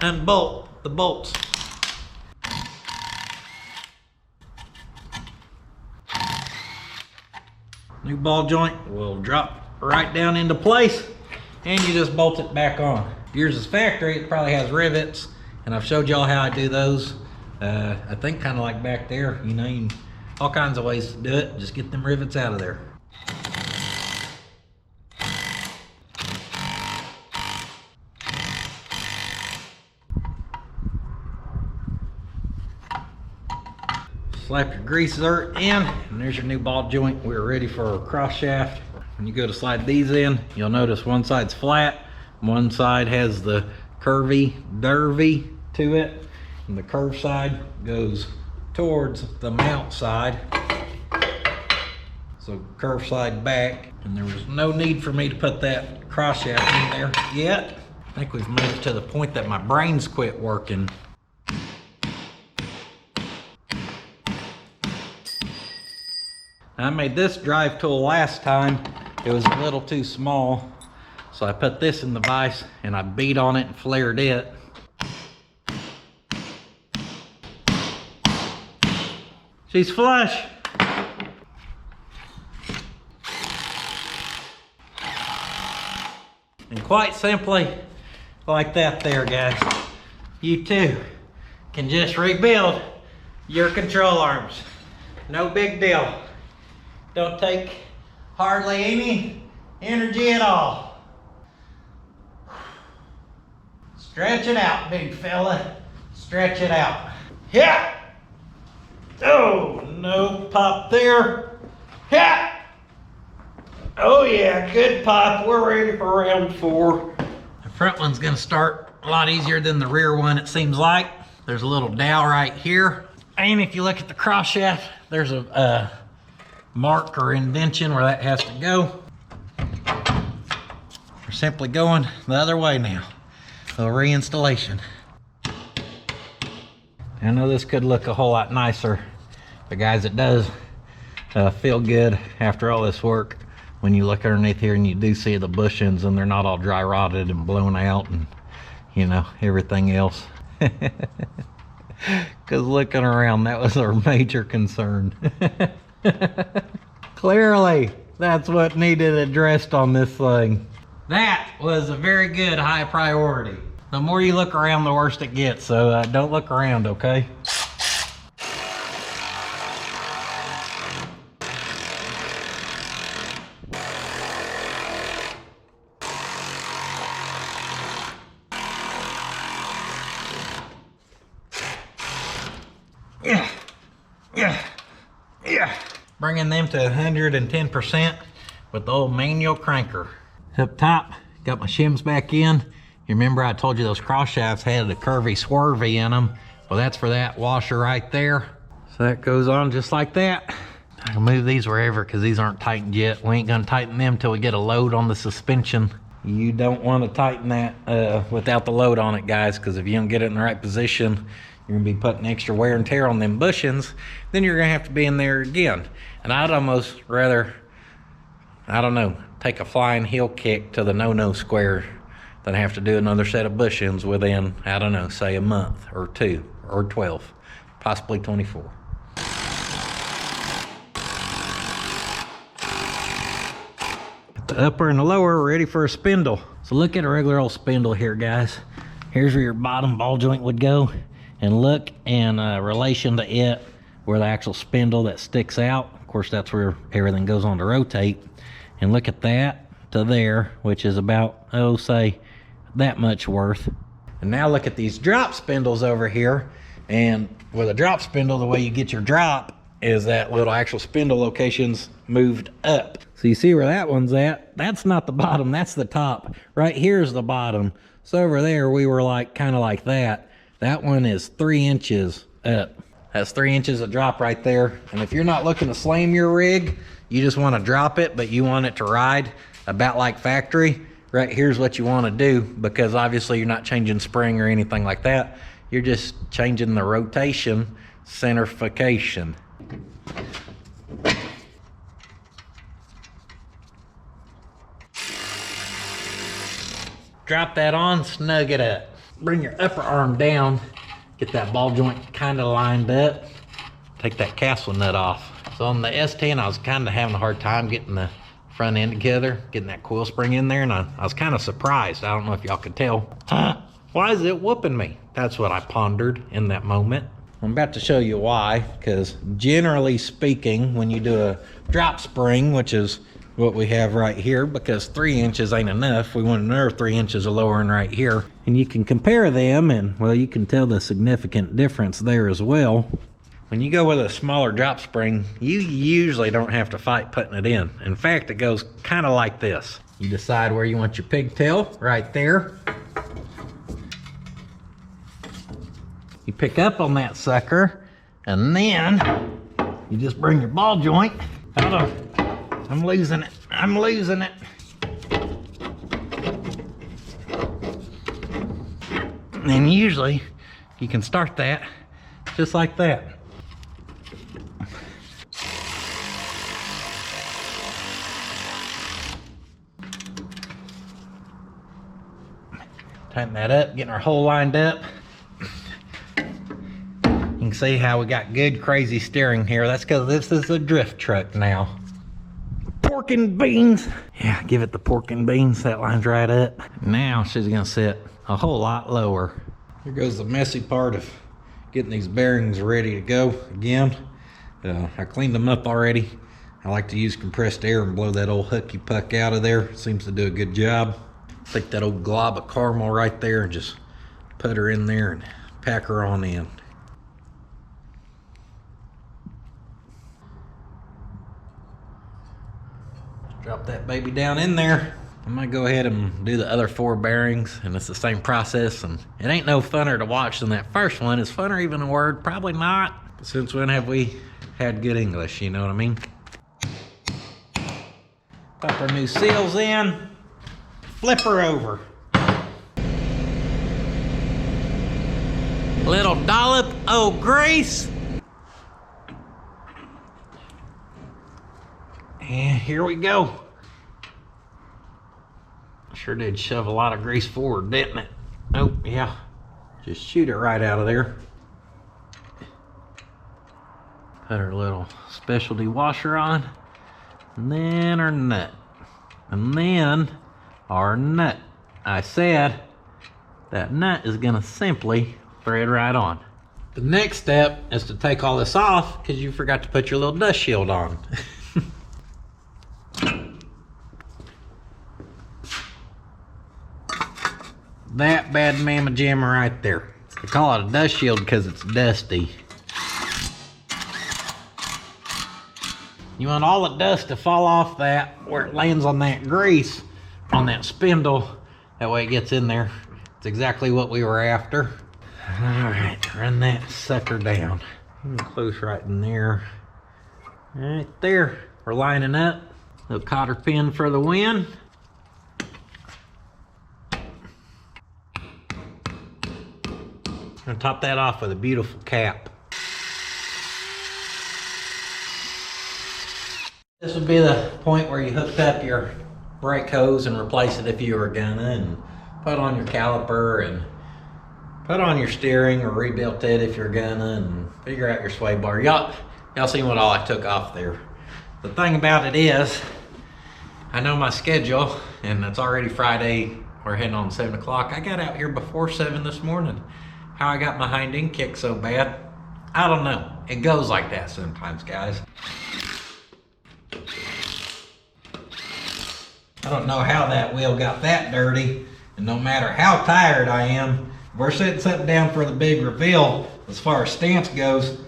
unbolt the bolts. New ball joint will drop right down into place and you just bolt it back on. If yours is factory, it probably has rivets, and I've showed y'all how I do those. I think kind of like back there, you know, all kinds of ways to do it. Just get them rivets out of there. Slap your grease zert in, and there's your new ball joint. We're ready for our cross shaft. When you go to slide these in, you'll notice one side's flat, one side has the curvy dervy to it. And the curve side goes towards the mount side. So curve side back, and there was no need for me to put that cross shaft in there yet. I think we've moved to the point that my brains quit working. I made this drive tool last time. It was a little too small. So I put this in the vise and I beat on it and flared it. She's flush. And quite simply, like that there, guys, you too can just rebuild your control arms. No big deal. Don't take hardly any energy at all. Stretch it out, big fella. Stretch it out. Yeah. Oh, no pop there. Yeah. Oh yeah, good pop. We're ready for round 4. The front one's gonna start a lot easier than the rear one, it seems like. There's a little dowel right here. And if you look at the cross shaft, there's a mark or indentation where that has to go. We're simply going the other way now. A little reinstallation. I know this could look a whole lot nicer, but guys, it does feel good after all this work when you look underneath here and you do see the bushings and they're not all dry rotted and blown out and, you know, everything else. Because looking around, that was our major concern. Clearly, that's what needed addressed on this thing. That was a very good high priority. The more you look around, the worse it gets, so don't look around, okay? Yeah. Bringing them to 110% with the old manual cranker. Up top, got my shims back in. You remember I told you those cross shafts had a curvy swervy in them? Well, that's for that washer right there. So that goes on just like that. I can move these wherever because these aren't tightened yet. We ain't gonna tighten them till we get a load on the suspension. You don't want to tighten that without the load on it, guys, because if you don't get it in the right position, you're gonna be putting extra wear and tear on them bushings. Then you're gonna have to be in there again. And I'd almost rather, I don't know, take a flying heel kick to the no-no square than have to do another set of bushings within, I don't know, say a month or 2 or 12, possibly 24. The upper and the lower are ready for a spindle. So look at a regular old spindle here, guys. Here's where your bottom ball joint would go. And look in relation to it where the actual spindle that sticks out. Of course, that's where everything goes on to rotate. And look at that to there, which is about, oh, say, that much worth. And now look at these drop spindles over here. And with a drop spindle, the way you get your drop is that little actual spindle location's moved up. So you see where that one's at? That's not the bottom, that's the top. Right here's the bottom. So over there, we were like, kind of like that. That one is 3 inches up. That's 3 inches of drop right there. And if you're not looking to slam your rig, you just want to drop it, but you want it to ride about like factory, right here's what you want to do, because obviously you're not changing spring or anything like that. You're just changing the rotation, centrifucation. Drop that on, snug it up. Bring your upper arm down, get that ball joint kind of lined up. Take that castle nut off. So on the S10, I was kind of having a hard time getting the front end together, getting that coil spring in there, and I was kind of surprised. I don't know if y'all could tell. Why is it whooping me? That's what I pondered in that moment. I'm about to show you why, because generally speaking, when you do a drop spring, which is what we have right here, because 3 inches ain't enough, we want another 3 inches of lowering right here. And you can compare them, and well, you can tell the significant difference there as well. When you go with a smaller drop spring, you usually don't have to fight putting it in. In fact, it goes kind of like this. You decide where you want your pigtail, right there. you pick up on that sucker, and then you just bring your ball joint. Hold on. I'm losing it. I'm losing it. And usually you can start that just like that. Tighten that up, getting our hole lined up. You can see how we got good crazy steering here. That's because this is a drift truck now. Pork and beans. Yeah, give it the pork and beans. That lines right up. Now she's gonna sit a whole lot lower. Here goes the messy part of getting these bearings ready to go again. I cleaned them up already. I like to use compressed air and blow that old hooky puck out of there. Seems to do a good job. Take that old glob of caramel right there and just put her in there and pack her on in. Drop that baby down in there. I'm gonna go ahead and do the other 4 bearings, and it's the same process, and it ain't no funner to watch than that first one. Is funner even a word? Probably not. But since when have we had good English, you know what I mean? Pop our new seals in. Flip her over. Little dollop of grease. And here we go. Sure did shove a lot of grease forward, didn't it? Oh, yeah. Just shoot it right out of there. Put our little specialty washer on. And then our nut. And then our nut. I said that nut is gonna simply thread right on. The next step is to take all this off because you forgot to put your little dust shield on. That bad mamma jamma right there. I call it a dust shield because it's dusty. You want all the dust to fall off that where it lands on that grease, on that spindle. That way it gets in there. It's exactly what we were after. All right, run that sucker down. Close right in there. Right there. We're lining up. Little cotter pin for the win. I'm gonna top that off with a beautiful cap. This would be the point where you hooked up your brake hose and replace it if you were gonna, and put on your caliper and put on your steering or rebuilt it if you're gonna, and figure out your sway bar. Y'all seen what all I took off there. The thing about it is, I know my schedule, and it's already Friday. We're heading on 7 o'clock. I got out here before 7 this morning. How I got my hind end kicked so bad, I don't know. It goes like that sometimes, guys. I don't know how that wheel got that dirty, and no matter how tired I am, if we're setting something down for the big reveal, as far as stance goes,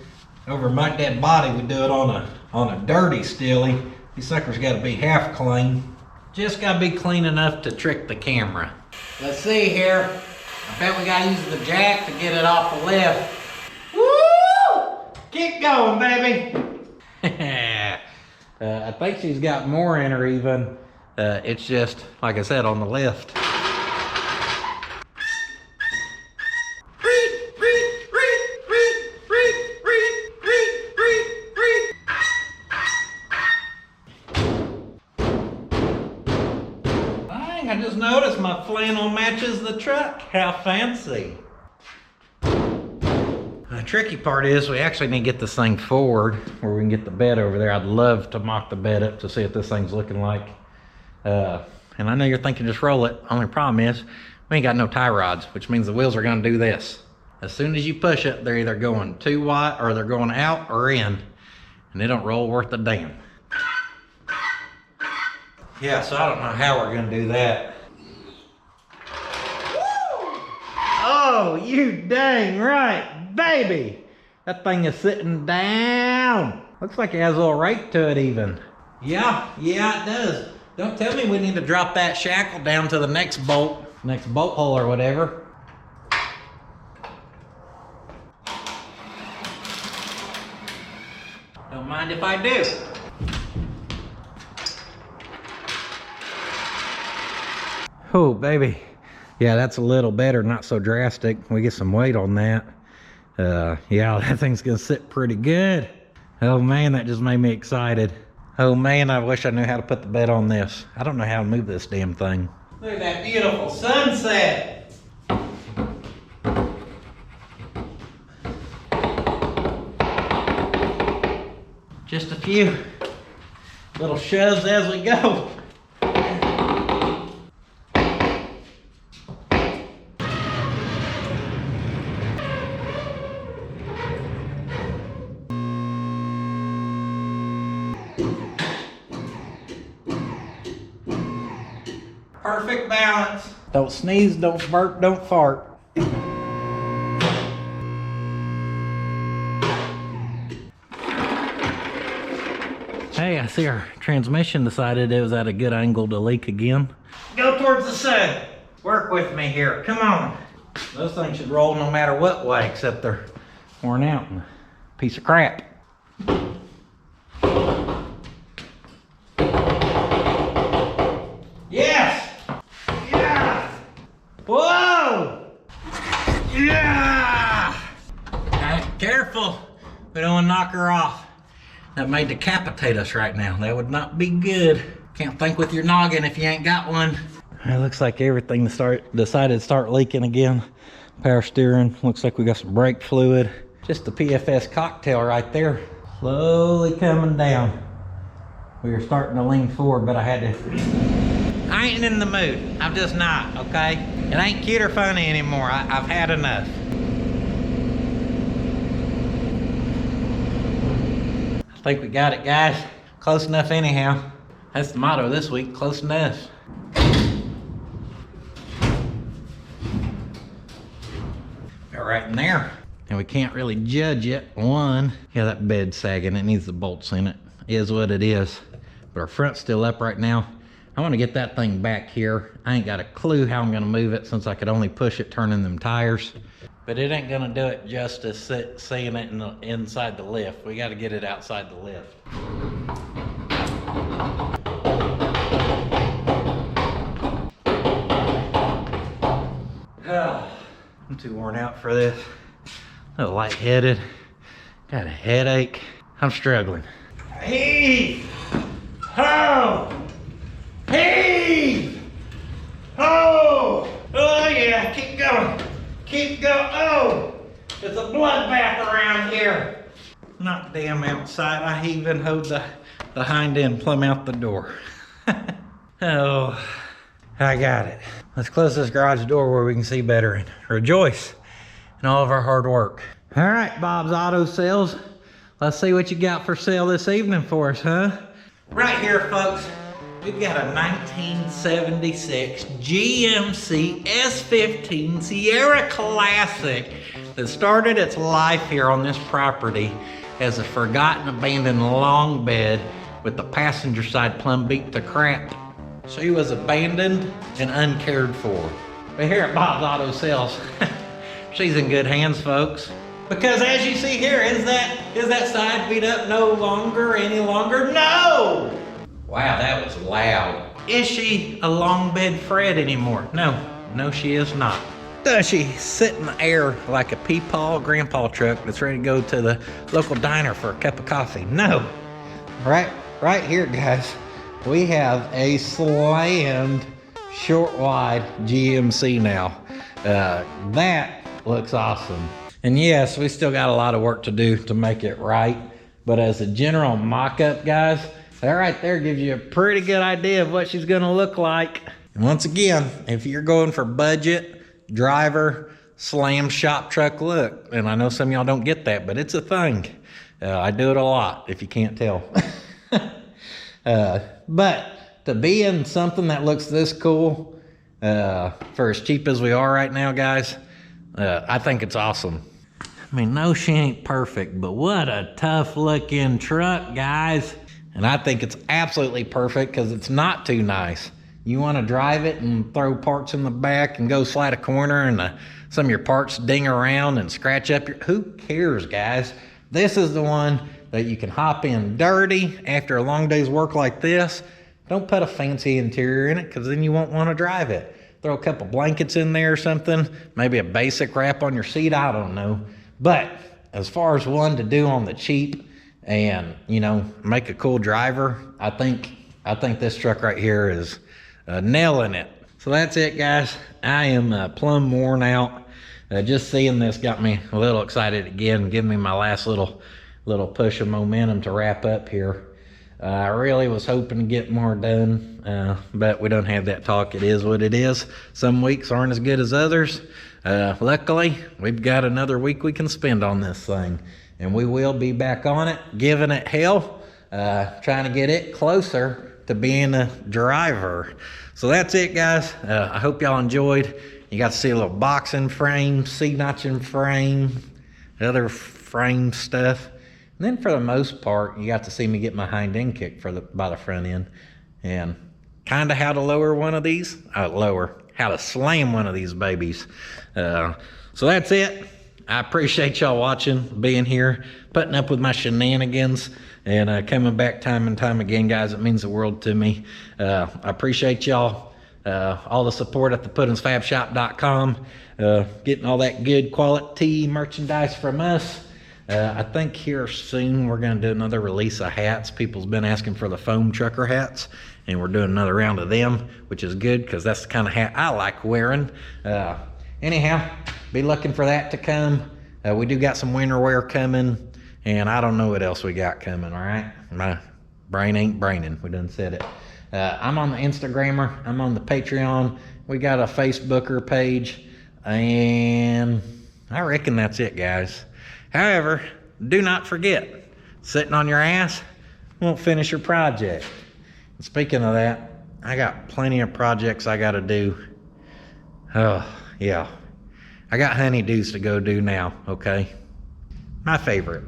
over my dead body, we do it on a dirty steely. These suckers gotta be half clean. Just gotta be clean enough to trick the camera. Let's see here. I bet we gotta use the jack to get it off the lift. Woo! Keep going, baby. I think she's got more in her even. It's just, like I said, on the lift. I just noticed my flannel matches the truck. How fancy. The tricky part is we actually need to get this thing forward where we can get the bed over there. I'd love to mock the bed up to see what this thing's looking like. And I know you're thinking just roll it. Only problem is we ain't got no tie rods, which means the wheels are gonna do this. As soon as you push it, they're either going too wide or they're going out or in, and they don't roll worth a damn. Yeah, so I don't know how we're gonna do that. Oh, you dang right, baby. That thing is sitting down. Looks like it has a little rake to it even. Yeah, it does. Don't tell me we need to drop that shackle down to the next bolt hole or whatever. mind if I do? Oh, baby. Yeah, that's a little better, not so drastic. We get some weight on that. Yeah, that thing's gonna sit pretty good. Oh man, that just made me excited. Oh man, I wish I knew how to put the bed on this. I don't know how to move this damn thing. Look at that beautiful sunset. Just a few little shoves as we go. Perfect balance. Don't sneeze, don't burp, don't fart. Hey, I see our transmission decided it was at a good angle to leak again. Go towards the sun. Work with me here. Come on. Those things should roll no matter what way, except they're worn out and a piece of crap. Yes. Yeah. Whoa. Yeah. Alright, careful. We don't want to knock her off. That may decapitate us right now. That would not be good. Can't think with your noggin if you ain't got one. It looks like everything decided to start leaking again. Power steering. Looks like we got some brake fluid. Just the PFS cocktail right there. Slowly coming down. We were starting to lean forward, but I had to. I ain't in the mood. I'm just not, okay? It ain't cute or funny anymore. I've had enough. I think we got it, guys. Close enough anyhow. That's the motto this week, close enough. Got right in there. And we can't really judge it. One, yeah, that bed's sagging. It needs the bolts in it. Is what it is. But our front's still up right now. I want to get that thing back here. I ain't got a clue how I'm going to move it since I could only push it turning them tires. But it ain't going to do it justice seeing it inside the lift. We got to get it outside the lift. I'm too worn out for this. A little lightheaded. Got a headache. I'm struggling. Heave! Ho! Heave! Oh! Oh yeah, keep going. Keep going. Oh! It's a bloodbath around here. Not damn outside. I even hoed the hind end plumb out the door. Oh, I got it. Let's close this garage door where we can see better and rejoice in all of our hard work. All right, Bob's Auto Sales. Let's see what you got for sale this evening for us, huh? Right here, folks. We've got a 1976 GMC S15 Sierra Classic that started its life here on this property as a forgotten, abandoned long bed with the passenger side plumb beat to crap. She was abandoned and uncared for. But here at Bob's Auto Sales, she's in good hands, folks. Because as you see here, is that side beat up any longer? No! Wow, that was loud. Is she a long bed Fred anymore? No, she is not. Does she sit in the air like a peepaw grandpa truck that's ready to go to the local diner for a cup of coffee? No. Right here, guys, we have a slammed short wide GMC now. That looks awesome. And yes, we still got a lot of work to do to make it right. But as a general mock-up, guys, that right there gives you a pretty good idea of what she's gonna look like. And once again, if you're going for budget, driver, slam shop truck look, and I know some of y'all don't get that, but it's a thing. I do it a lot, if you can't tell. But to be in something that looks this cool, for as cheap as we are right now, guys, I think it's awesome. I mean, no, she ain't perfect, but what a tough looking truck, guys. And I think it's absolutely perfect because it's not too nice. You want to drive it and throw parts in the back and go slide a corner and some of your parts ding around and scratch up who cares, guys? This is the one that you can hop in dirty after a long day's work like this. Don't put a fancy interior in it, because then you won't want to drive it. Throw a couple blankets in there or something, maybe a basic wrap on your seat, I don't know. But as far as one to do on the cheap and, you know, make a cool driver, I think this truck right here is nailing it. So that's it, guys. I am plumb worn out. Just seeing this got me a little excited again, giving me my last little push of momentum to wrap up here. I really was hoping to get more done, but we don't have that talk. It is what it is. Some weeks aren't as good as others. Luckily, we've got another week we can spend on this thing, and we will be back on it, giving it hell, trying to get it closer to being a driver. So that's it, guys. I hope y'all enjoyed. You got to see a little boxing frame, C-notching frame, other frame stuff. And then for the most part, you got to see me get my hind end kicked by the front end, and kind of how to lower one of these, how to slam one of these babies. So that's it. I appreciate y'all watching, being here, putting up with my shenanigans, and coming back time and time again, guys. It means the world to me. I appreciate y'all, all the support at the puddins.fab.shop, getting all that good quality merchandise from us. I think here soon we're going to do another release of hats. People's been asking for the foam trucker hats, and we're doing another round of them, which is good because that's the kind of hat I like wearing. Anyhow, be looking for that to come. We do got some winter wear coming, and I don't know what else we got coming, all right? My brain ain't braining. We done said it. I'm on the Instagrammer. I'm on the Patreon. We got a Facebooker page, and I reckon that's it, guys. However, do not forget, sitting on your ass won't finish your project. And speaking of that, I got plenty of projects I got to do. Oh, yeah. I got honeydews to go do now, okay? My favorite.